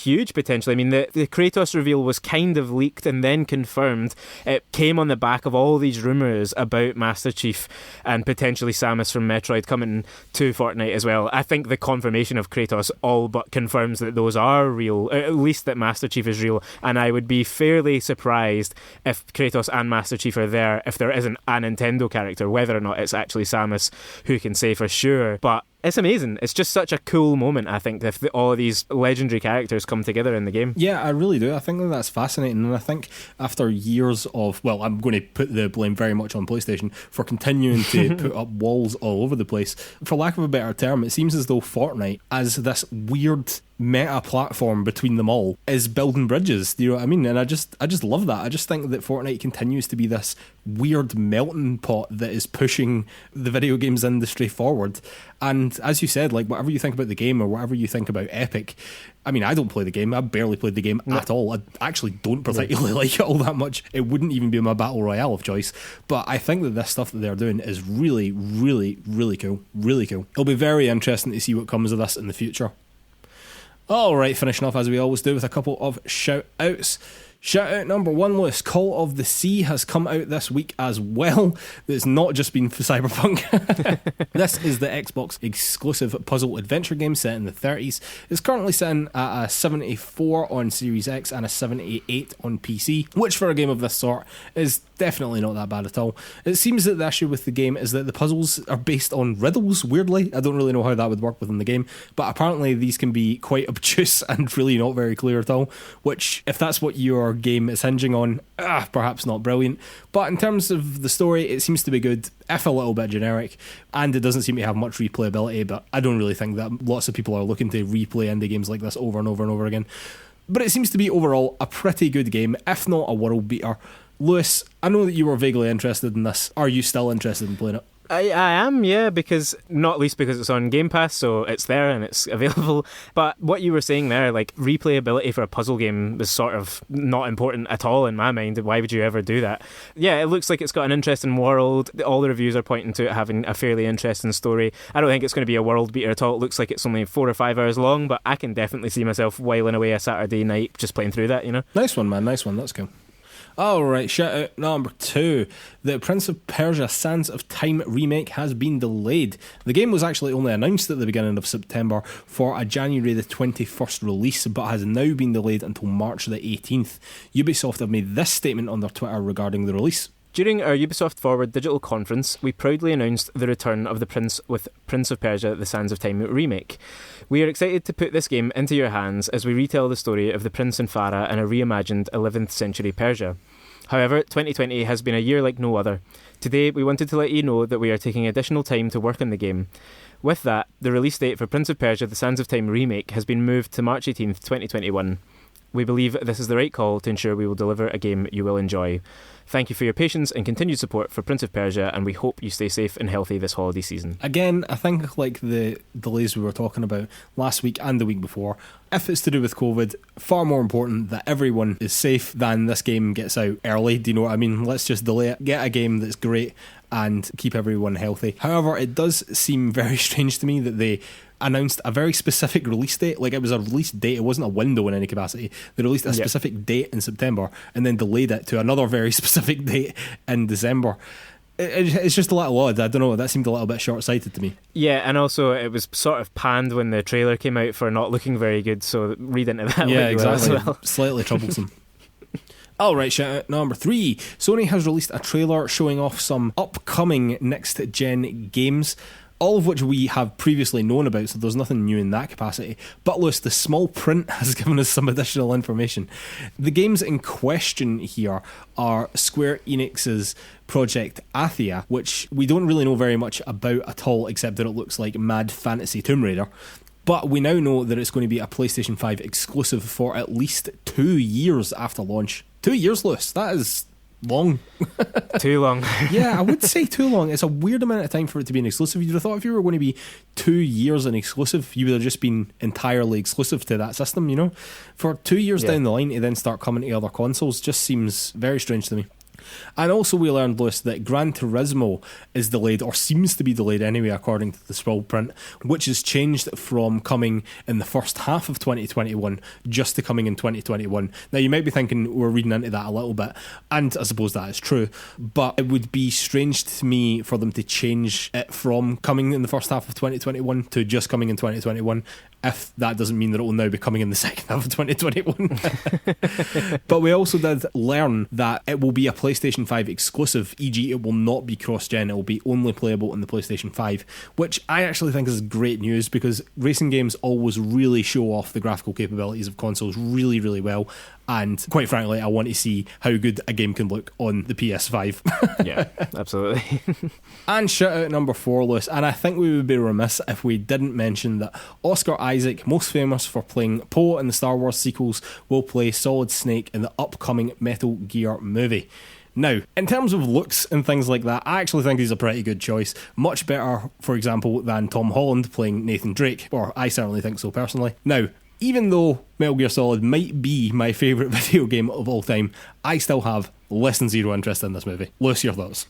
huge potentially. I mean, the Kratos reveal was kind of leaked and then confirmed. It came on the back of all these rumours about Master Chief and potentially Samus from Metroid coming to Fortnite as well. I think the confirmation of Kratos all but confirms that those are real, or at least that Master Chief is real, and I would be fairly surprised if Kratos and Master Chief are there if there isn't a Nintendo character, whether or not it's actually Samus, who can say for sure. But It's amazing. It's just such a cool moment, I think, if all of these legendary characters come together in the game. Yeah, I really do. I think that's fascinating. And I think after years of, well, I'm going to put the blame very much on PlayStation for continuing to put up walls all over the place. For lack of a better term, it seems as though Fortnite, as this weird meta platform between them all, is building bridges. Do you know what I mean? And I just love that. I just think that Fortnite continues to be this weird melting pot that is pushing the video games industry forward. And as you said, like, whatever you think about the game or whatever you think about Epic, I mean, I don't play the game. I barely played the game at all. I actually don't particularly like it all that much. It wouldn't even be my battle royale of choice. But I think that this stuff that they're doing is really, really, really cool. Really cool. It'll be very interesting to see what comes of this in the future. Alright, finishing off as we always do with a couple of shout outs. Shout out number 1, Lewis, Call of the Sea has come out this week as well. It's not just been for Cyberpunk. This is the Xbox exclusive puzzle adventure game set in the 30s. It's currently sitting at a 74 on Series X and a 78 on PC, which for a game of this sort is definitely not that bad at all. It seems that the issue with the game is that the puzzles are based on riddles, weirdly. I don't really know how that would work within the game, but apparently these can be quite obtuse and really not very clear at all, which, if that's what your game is hinging on, perhaps not brilliant. But in terms of the story, it seems to be good, if a little bit generic, and it doesn't seem to have much replayability, but I don't really think that lots of people are looking to replay indie games like this over and over and over again. But it seems to be overall a pretty good game, if not a world beater. Lewis, I know that you were vaguely interested in this. Are you still interested in playing it? I am, yeah, because not least because it's on Game Pass, so it's there and it's available. But what you were saying there, like, replayability for a puzzle game was sort of not important at all in my mind. Why would you ever do that? Yeah, it looks like it's got an interesting world. All the reviews are pointing to it having a fairly interesting story. I don't think it's going to be a world beater at all. It looks like it's only 4 or 5 hours long, but I can definitely see myself whiling away a Saturday night just playing through that, you know? Nice one, man. Nice one. That's cool. Alright, shout out number 2. The Prince of Persia Sands of Time remake has been delayed. The game was actually only announced at the beginning of September for a January the 21st release, but has now been delayed until March the 18th. Ubisoft have made this statement on their Twitter regarding the release. During our Ubisoft Forward digital conference, we proudly announced the return of the Prince with Prince of Persia The Sands of Time remake. We are excited to put this game into your hands as we retell the story of the Prince and Farah in a reimagined 11th century Persia. However, 2020 has been a year like no other. Today, we wanted to let you know that we are taking additional time to work on the game. With that, the release date for Prince of Persia The Sands of Time remake has been moved to March 18th, 2021. We believe this is the right call to ensure we will deliver a game you will enjoy. Thank you for your patience and continued support for Prince of Persia, and we hope you stay safe and healthy this holiday season. Again, I think, like the delays we were talking about last week and the week before, if it's to do with COVID, far more important that everyone is safe than this game gets out early. Do you know what I mean? Let's just delay it, get a game that's great, and keep everyone healthy. However, it does seem very strange to me that they announced a very specific release date. Like, it was a release date, it wasn't a window in any capacity. They released a specific date in September and then delayed it to another very specific date in December. It's just a little odd. I don't know, that seemed a little bit short-sighted to me. Yeah, and also it was sort of panned when the trailer came out for not looking very good, so read into that. Yeah, exactly. As well. Slightly troublesome. Alright, shout out number 3. Sony has released a trailer showing off some upcoming next-gen games, all of which we have previously known about, so there's nothing new in that capacity. But Lewis, the small print has given us some additional information. The games in question here are Square Enix's Project Athia, which we don't really know very much about at all, except that it looks like Mad Fantasy Tomb Raider. But we now know that it's going to be a PlayStation 5 exclusive for at least 2 years after launch. 2 years, Lewis. That is long. Too long. Yeah, I would say too long. It's a weird amount of time for it to be an exclusive. You'd have thought if you were going to be 2 years an exclusive, you would have just been entirely exclusive to that system, you know? For 2 years down the line to then start coming to other consoles just seems very strange to me. And also we learned, Lewis, that Gran Turismo is delayed, or seems to be delayed anyway, according to the small print, which has changed from coming in the first half of 2021 just to coming in 2021. Now, you might be thinking we're reading into that a little bit, and I suppose that is true, but it would be strange to me for them to change it from coming in the first half of 2021 to just coming in 2021, if that doesn't mean that it will now be coming in the second half of 2021. But we also did learn that it will be a PlayStation PlayStation 5 exclusive, e.g. it will not be cross-gen, it will be only playable in the PlayStation 5, which I actually think is great news because racing games always really show off the graphical capabilities of consoles really, really well. And quite frankly, I want to see how good a game can look on the PS5. Yeah, absolutely. And shout out number 4, Lewis, and I think we would be remiss if we didn't mention that Oscar Isaac, most famous for playing Poe in the Star Wars sequels, will play Solid Snake in the upcoming Metal Gear movie. Now, in terms of looks and things like that, I actually think he's a pretty good choice. Much better, for example, than Tom Holland playing Nathan Drake, or I certainly think so personally. Now, even though Metal Gear Solid might be my favourite video game of all time, I still have less than zero interest in this movie. Lewis, your thoughts?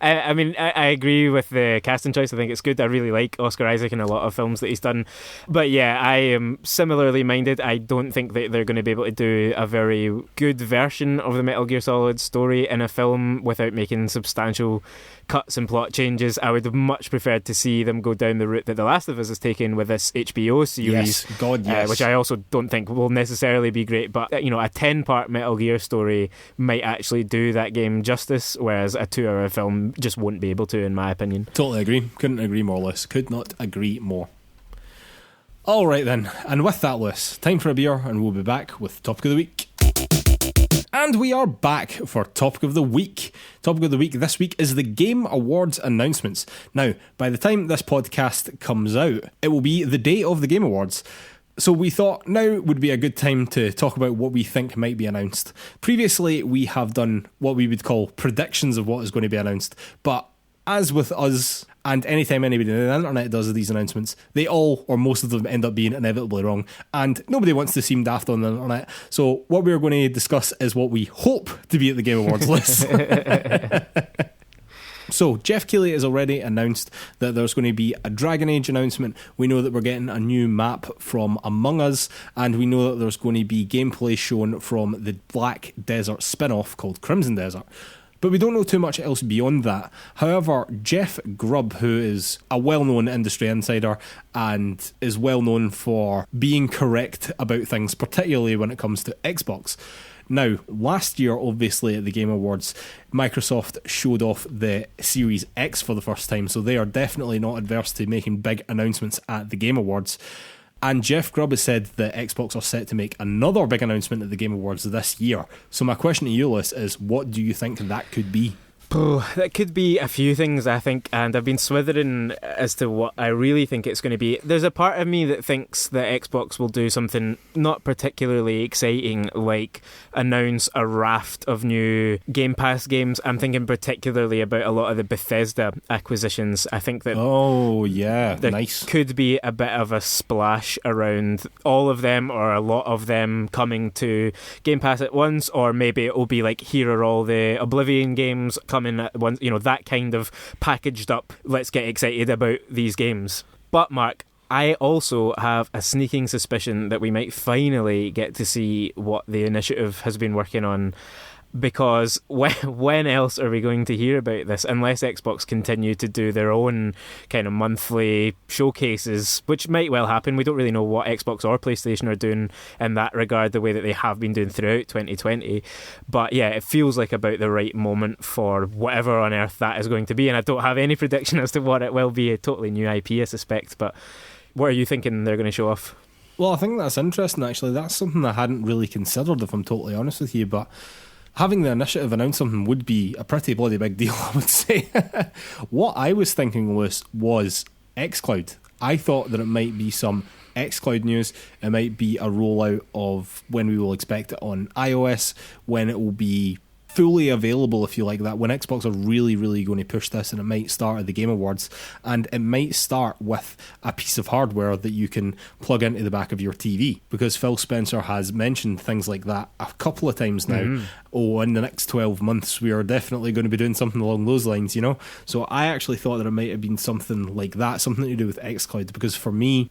I mean, I agree with the casting choice. I think it's good. I really like Oscar Isaac in a lot of films that he's done. But yeah, I am similarly minded. I don't think that they're going to be able to do a very good version of the Metal Gear Solid story in a film without making substantial cuts and plot changes. I would have much preferred to see them go down the route that The Last of Us has taken with this HBO series. Yes, God, yes. Which I also don't think will necessarily be great. But, a 10-part Metal Gear story might actually do that game justice, whereas a 2-hour film just won't be able to, in my opinion. Totally agree. Couldn't agree more, Lewis. Could not agree more. All right then, and with that, Lewis, time for a beer, and we'll be back with Topic of the Week. And we are back for Topic of the Week. Topic of the Week this week is the Game Awards announcements. Now, by the time this podcast comes out, it will be the day of the Game Awards. So we thought now would be a good time to talk about what we think might be announced. Previously, we have done what we would call predictions of what is going to be announced, but as with us, and anytime anybody on the internet does these announcements, they all, or most of them, end up being inevitably wrong, and nobody wants to seem daft on the internet. So what we're going to discuss is what we hope to be at the Game Awards list. So, Jeff Keighley has already announced that there's going to be a Dragon Age announcement. We know that we're getting a new map from Among Us, and we know that there's going to be gameplay shown from the Black Desert spin-off called Crimson Desert. But we don't know too much else beyond that. However, Jeff Grubb, who is a well-known industry insider and is well known for being correct about things, particularly when it comes to Xbox. Now, last year, obviously, at the Game Awards, Microsoft showed off the Series X for the first time, so they are definitely not adverse to making big announcements at the Game Awards. And Jeff Grubb has said that Xbox are set to make another big announcement at the Game Awards this year. So my question to you, Liz, is what do you think that could be? That could be a few things, I think, and I've been swithering as to what I really think it's going to be. There's a part of me that thinks that Xbox will do something not particularly exciting, like announce a raft of new Game Pass games. I'm thinking particularly about a lot of the Bethesda acquisitions. I think that there could be a bit of a splash around all of them or a lot of them coming to Game Pass at once, or maybe it will be like, here are all the Oblivion games coming at once, that kind of packaged up, let's get excited about these games. But Mark, I also have a sneaking suspicion that we might finally get to see what the initiative has been working on, because when else are we going to hear about this unless Xbox continue to do their own kind of monthly showcases, which might well happen. We don't really know what Xbox or PlayStation are doing in that regard, the way that they have been doing throughout 2020. But yeah, it feels like about the right moment for whatever on earth that is going to be, and I don't have any prediction as to what it will be. A totally new IP, I suspect, but what are you thinking they're going to show off? Well, I think that's interesting, actually. That's something I hadn't really considered, if I'm totally honest with you, but having the initiative announce something would be a pretty bloody big deal, I would say. What I was thinking, Lewis, was xCloud. I thought that it might be some xCloud news. It might be a rollout of when we will expect it on iOS, when it will be fully available, if you like that, when Xbox are really, really going to push this, and it might start at the Game Awards, and it might start with a piece of hardware that you can plug into the back of your TV, because Phil Spencer has mentioned things like that a couple of times now. In the next 12 months we are definitely going to be doing something along those lines, So I actually thought that it might have been something like that, something to do with xCloud, because for me,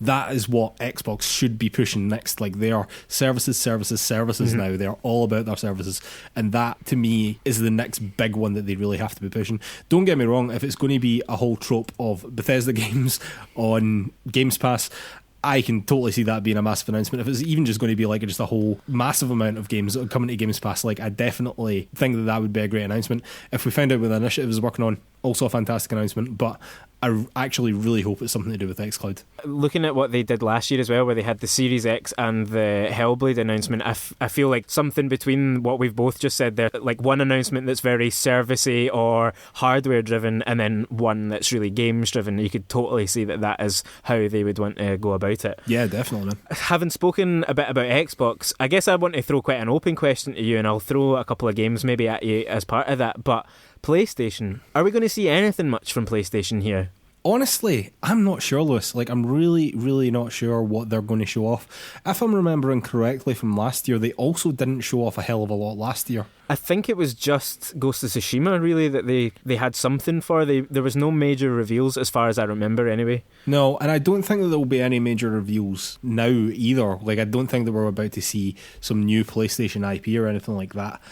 that is what Xbox should be pushing next. Like, they are services now. They're all about their services, and that to me is the next big one that they really have to be pushing. Don't get me wrong, if it's going to be a whole trope of Bethesda games on Games Pass, I can totally see that being a massive announcement. If it's even just going to be like just a whole massive amount of games that are coming to Games Pass, like I definitely think that would be a great announcement. If we found out what the initiative is working on, also a fantastic announcement, but I actually really hope it's something to do with xCloud. Looking at what they did last year as well, where they had the Series X and the Hellblade announcement, I feel like something between what we've both just said there, like one announcement that's very servicey or hardware driven, and then one that's really games driven. You could totally see that is how they would want to go about it. Yeah, definitely, man. Having spoken a bit about Xbox, I guess I want to throw quite an open question to you, and I'll throw a couple of games maybe at you as part of that, but PlayStation, are we going to see anything much from PlayStation here? Honestly, I'm not sure, Lewis. Like, I'm really, really not sure what they're going to show off. If I'm remembering correctly from last year, they also didn't show off a hell of a lot last year. I think it was just Ghost of Tsushima, really, that they had something for. There was no major reveals, as far as I remember, anyway. No, and I don't think that there will be any major reveals now, either. Like, I don't think that we're about to see some new PlayStation IP or anything like that.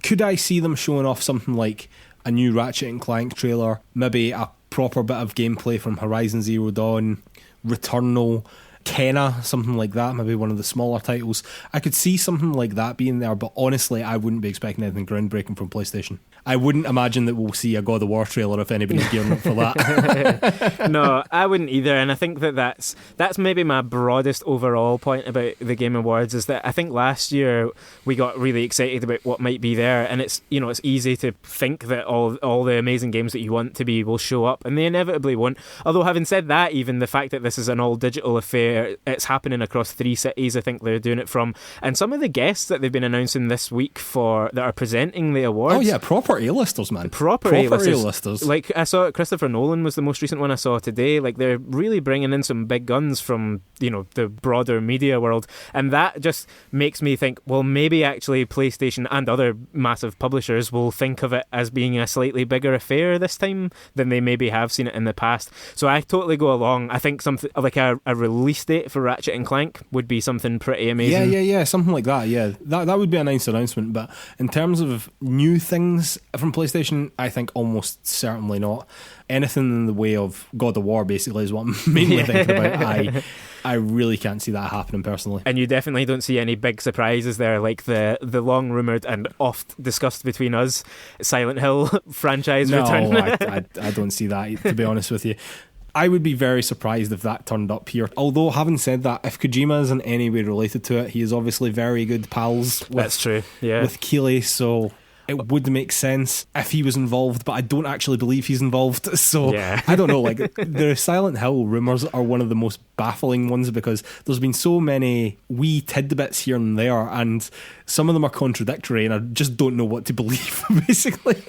Could I see them showing off something like a new Ratchet & Clank trailer, maybe a proper bit of gameplay from Horizon Zero Dawn, Returnal, Kena, something like that, maybe one of the smaller titles. I could see something like that being there, but honestly, I wouldn't be expecting anything groundbreaking from PlayStation. I wouldn't imagine that we'll see a God of War trailer if anybody's gearing up for that. No, I wouldn't either, and I think that's maybe my broadest overall point about the Game Awards, is that I think last year we got really excited about what might be there, and it's easy to think that all the amazing games that you want to be will show up, and they inevitably won't. Although, having said that, even the fact that this is an all-digital affair, it's happening across 3 cities, I think they're doing it from, and some of the guests that they've been announcing this week that are presenting the awards. Oh yeah, proper A-listers, man. Proper A-listers. Like, I saw Christopher Nolan was the most recent one I saw today. Like, they're really bringing in some big guns from, the broader media world. And that just makes me think, well, maybe actually PlayStation and other massive publishers will think of it as being a slightly bigger affair this time than they maybe have seen it in the past. So I totally go along. I think something like a release date for Ratchet & Clank would be something pretty amazing. Yeah, something like that, yeah. That would be a nice announcement, but in terms of new things from PlayStation, I think almost certainly not. Anything in the way of God of War, basically, is what I'm mainly thinking about. I really can't see that happening personally. And you definitely don't see any big surprises there, like the long-rumoured and oft discussed between us Silent Hill franchise return. No, I don't see that, to be honest with you. I would be very surprised if that turned up here. Although, having said that, if Kojima is in any way related to it, he is obviously very good pals That's true, yeah. with Keighley, so it would make sense if he was involved, but I don't actually believe he's involved. So yeah. I don't know, like, the Silent Hill rumours are one of the most baffling ones, because there's been so many wee tidbits here and there, and some of them are contradictory, and I just don't know what to believe, basically.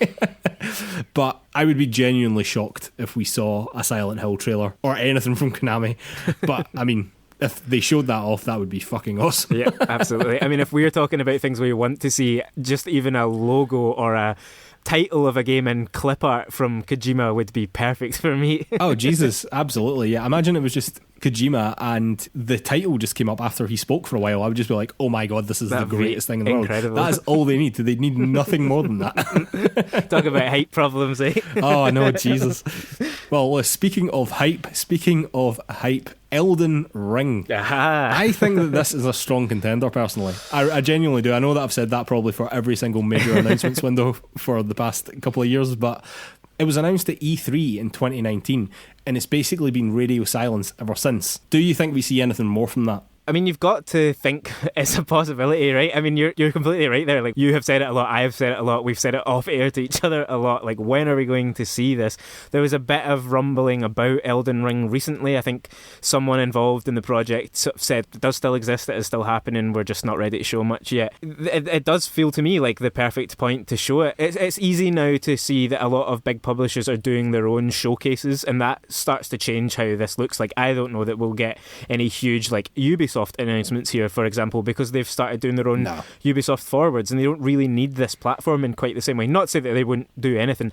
But I would be genuinely shocked if we saw a Silent Hill trailer or anything from Konami. But I mean, if they showed that off, that would be fucking awesome. Yeah, absolutely. I mean, if we're talking about things we want to see, just even a logo or a title of a game in clip art from Kojima would be perfect for me. Oh, Jesus, absolutely. Yeah, imagine it was just Kojima and the title just came up after he spoke for a while. I would just be like, oh my God, this is the greatest thing in the world. That is all they need. They need nothing more than that. Talk about hype problems, eh? Oh, no, Jesus. Well, speaking of hype, Elden Ring. Aha. I think that this is a strong contender, personally. I genuinely do. I know that I've said that probably for every single major announcements window for the past couple of years, but it was announced at E3 in 2019, and it's basically been radio silence ever since. Do you think we see anything more from that? I mean, you've got to think it's a possibility, right? I mean, you're completely right there. Like, you have said it a lot, I have said it a lot, we've said it off air to each other a lot. Like, when are we going to see this? There was a bit of rumbling about Elden Ring recently. I think someone involved in the project said it does still exist, it is still happening, we're just not ready to show much yet. It does feel to me like the perfect point to show it. It's easy now to see that a lot of big publishers are doing their own showcases, and that starts to change how this looks. Like, I don't know that we'll get any huge, like, Ubisoft announcements here, for example, because they've started doing their own Ubisoft forwards, and they don't really need this platform in quite the same way. Not to say that they wouldn't do anything.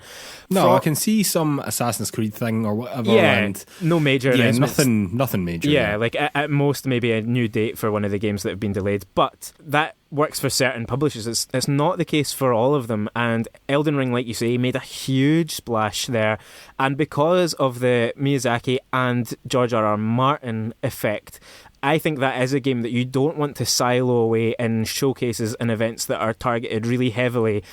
No, I can see some Assassin's Creed thing or whatever. Yeah, and no major announcements. Nothing major. Yeah, like at most maybe a new date for one of the games that have been delayed. But that works for certain publishers. It's not the case for all of them. And Elden Ring, like you say, made a huge splash there. And because of the Miyazaki and George R.R. Martin effect, I think that is a game that you don't want to silo away in showcases and events that are targeted really heavily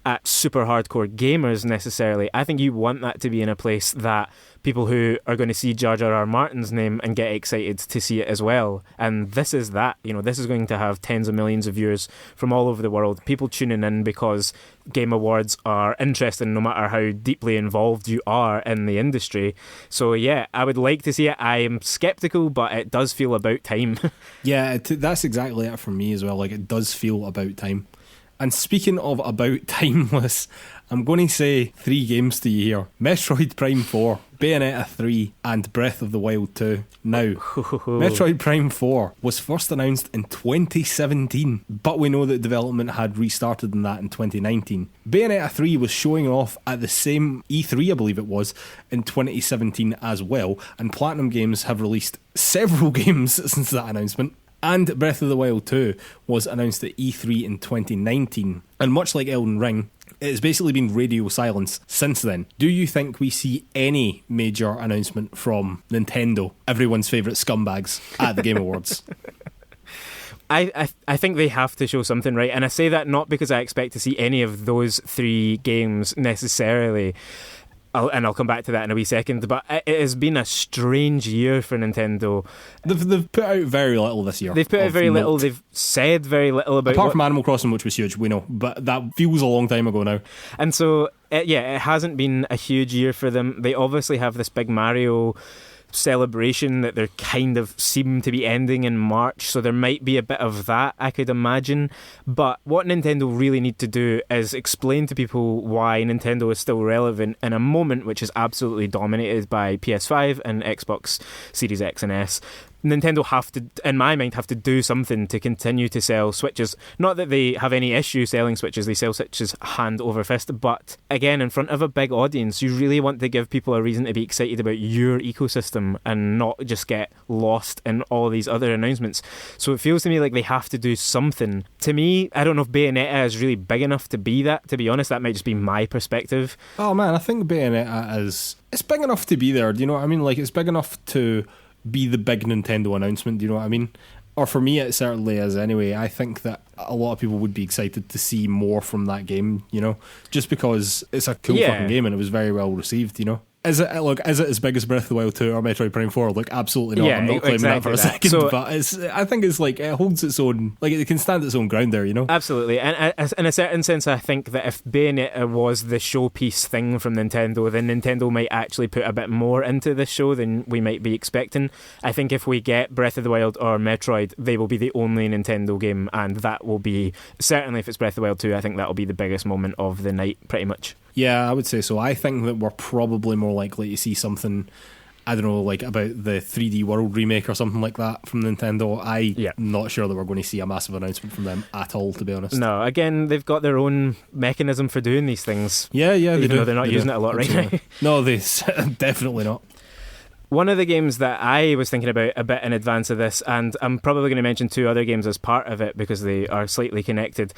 at super hardcore gamers necessarily. I think you want that to be in a place that people who are going to see George R.R. Martin's name and get excited to see it as well. And this is that. This is going to have tens of millions of viewers from all over the world, people tuning in because Game Awards are interesting no matter how deeply involved you are in the industry. So yeah, I would like to see it. I am sceptical, but it does feel about time. Yeah, that's exactly it for me as well. Like, it does feel about time. And speaking of about timeless, I'm going to say 3 games to you here. Metroid Prime 4, Bayonetta 3 and Breath of the Wild 2. Now, Metroid Prime 4 was first announced in 2017, but we know that development had restarted in that in 2019. Bayonetta 3 was showing off at the same E3, I believe it was, in 2017 as well, and Platinum Games have released several games since that announcement. And Breath of the Wild 2 was announced at E3 in 2019. And much like Elden Ring, it has basically been radio silence since then. Do you think we see any major announcement from Nintendo, everyone's favourite scumbags, at the Game Awards? I think they have to show something, right? And I say that not because I expect to see any of those 3 games necessarily. I'll come back to that in a wee second, but it has been a strange year for Nintendo. They've put out very little this year. They've put out very little. They've said very little about apart from Animal Crossing, which was huge, we know, but that feels a long time ago now. And so, it hasn't been a huge year for them. They obviously have this big Mario celebration that they kind of seem to be ending in March, so there might be a bit of that, I could imagine. But what Nintendo really need to do is explain to people why Nintendo is still relevant in a moment which is absolutely dominated by PS5 and Xbox Series X and S. Nintendo have to, in my mind, have to do something to continue to sell Switches. Not that they have any issue selling Switches, they sell Switches hand over fist, but again, in front of a big audience, you really want to give people a reason to be excited about your ecosystem and not just get lost in all these other announcements. So it feels to me like they have to do something. To me, I don't know if Bayonetta is really big enough to be that, to be honest. That might just be my perspective. Oh man, I think Bayonetta it's big enough to be there, do you know what I mean? Like, it's big enough to be the big Nintendo announcement, do you know what I mean? Or for me, it certainly is anyway. I think that a lot of people would be excited to see more from that game, just because it's a cool fucking game and it was very well received, Is it as big as Breath of the Wild 2 or Metroid Prime 4? Look, absolutely not. I'm not claiming that for a second, so, but I think it's like, it holds its own, like, it can stand its own ground there, Absolutely. And in a certain sense, I think that if Bayonetta was the showpiece thing from Nintendo, then Nintendo might actually put a bit more into this show than we might be expecting. I think if we get Breath of the Wild or Metroid, they will be the only Nintendo game, and that will be, certainly if it's Breath of the Wild 2, I think that will be the biggest moment of the night, pretty much. Yeah, I would say so. I think that we're probably more likely to see something, I don't know, like about the 3D World remake or something like that from Nintendo. I'm not sure that we're going to see a massive announcement from them at all, to be honest. No, again, they've got their own mechanism for doing these things. Yeah, even though they're not using it a lot right now. No, they definitely not. One of the games that I was thinking about a bit in advance of this, and I'm probably going to mention 2 other games as part of it because they are slightly connected,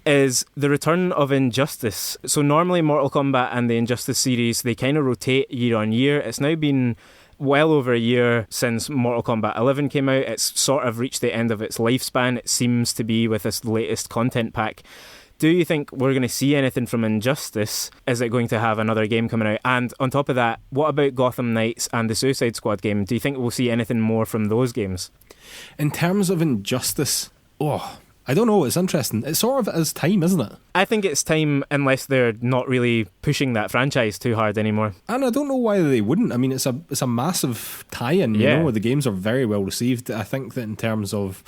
is the return of Injustice. So normally Mortal Kombat and the Injustice series, they kind of rotate year on year. It's now been well over a year since Mortal Kombat 11 came out. It's sort of reached the end of its lifespan, it seems to be, with this latest content pack. Do you think we're going to see anything from Injustice? Is it going to have another game coming out? And on top of that, what about Gotham Knights and the Suicide Squad game? Do you think we'll see anything more from those games? In terms of Injustice, I don't know, it's interesting. It sort of is time, isn't it? I think it's time, unless they're not really pushing that franchise too hard anymore. And I don't know why they wouldn't. I mean, it's a massive tie-in, you know? The games are very well received. I think that in terms of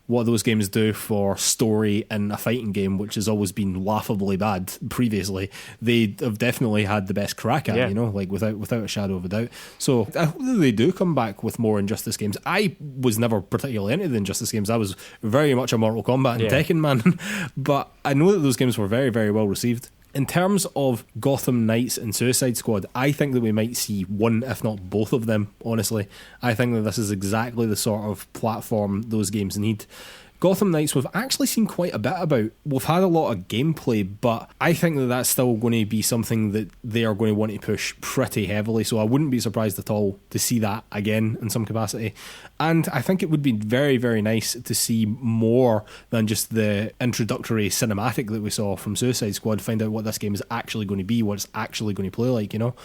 what those games do for story in a fighting game, which has always been laughably bad previously, they have definitely had the best crack at, like without a shadow of a doubt. So I hope that they do come back with more Injustice games. I was never particularly into the Injustice games. I was very much a Mortal Kombat and Tekken man, but I know that those games were very, very well received. In terms of Gotham Knights and Suicide Squad, I think that we might see one, if not both of them, honestly. I think that this is exactly the sort of platform those games need. Gotham Knights we've actually seen quite a bit about. We've had a lot of gameplay, but I think that that's still going to be something that they are going to want to push pretty heavily, so I wouldn't be surprised at all to see that again in some capacity. And I think it would be very, very nice to see more than just the introductory cinematic that we saw from Suicide Squad, find out what this game is actually going to be, what it's actually going to play like, you know?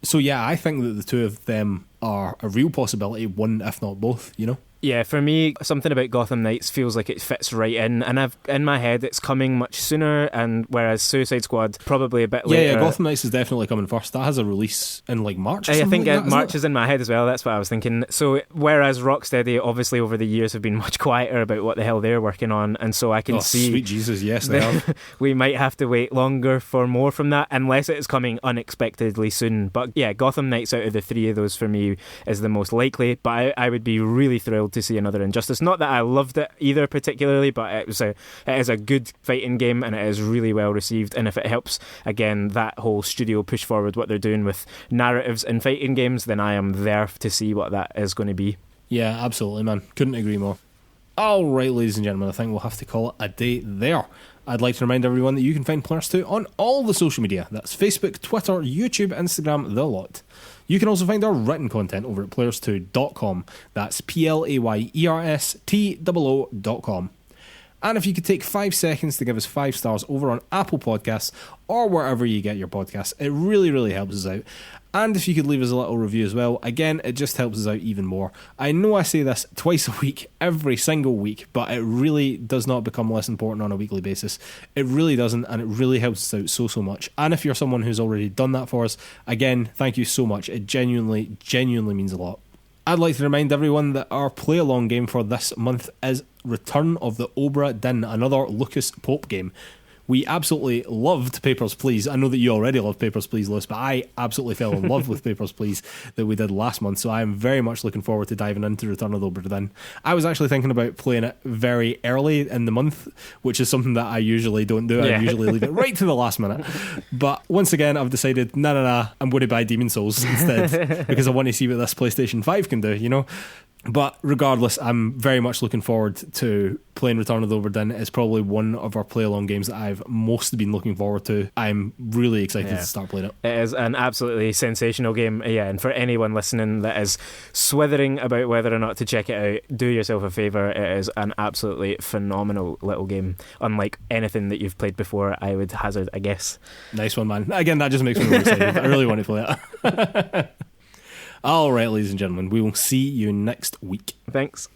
So yeah, I think that the two of them are a real possibility, one if not both, you know? Yeah, for me, something about Gotham Knights feels like it fits right in, and I've in my head it's coming much sooner, and whereas Suicide Squad probably a bit later. Yeah, Gotham Knights is definitely coming first. That has a release in like March. Or I think like that, March is in my head as well. That's what I was thinking. So whereas Rocksteady obviously over the years have been much quieter about what the hell they're working on, and so I can see. Sweet Jesus, yes, they have. We might have to wait longer for more from that, unless it is coming unexpectedly soon. But yeah, Gotham Knights out of the three of those for me is the most likely. But I would be really thrilled to see another Injustice. Not that I loved it either particularly, but it is a good fighting game and it is really well received. And if it helps, again, that whole studio push forward what they're doing with narratives in fighting games, then I am there to see what that is going to be. Yeah, absolutely, man. Couldn't agree more. Alright, ladies and gentlemen, I think we'll have to call it a day there. I'd like to remind everyone that you can find PlayersToo on all the social media. That's Facebook, Twitter, YouTube, Instagram, the lot. You can also find our written content over at PlayersToo.com. That's PlayerStoo.com. And if you could take 5 seconds to give us 5 stars over on Apple Podcasts or wherever you get your podcasts, it really, really helps us out. And if you could leave us a little review as well, again, it just helps us out even more. I know I say this twice a week, every single week, but it really does not become less important on a weekly basis. It really doesn't, and it really helps us out so much. And if you're someone who's already done that for us, again, thank you so much. It genuinely, genuinely means a lot. I'd like to remind everyone that our play-along game for this month is Return of the Obra Dinn, another Lucas Pope game. We absolutely loved Papers, Please. I know that you already loved Papers, Please, Lewis, but I absolutely fell in love with Papers, Please that we did last month, so I am very much looking forward to diving into Return of the Obra Dinn. I was actually thinking about playing it very early in the month, which is something that I usually don't do. I usually leave it right to the last minute. But once again, I've decided, nah, I'm going to buy Demon Souls instead because I want to see what this PlayStation 5 can do, you know? But regardless, I'm very much looking forward to playing Return of the Obra Dinn. It's probably one of our play-along games that I've most been looking forward to. I'm really excited to start playing it. It is an absolutely sensational game, and for anyone listening that is swithering about whether or not to check it out, do yourself a favour. It is an absolutely phenomenal little game. Unlike anything that you've played before, I would hazard a guess. Nice one, man. Again, that just makes me more excited. I really want to play it. All right, ladies and gentlemen, we will see you next week. Thanks.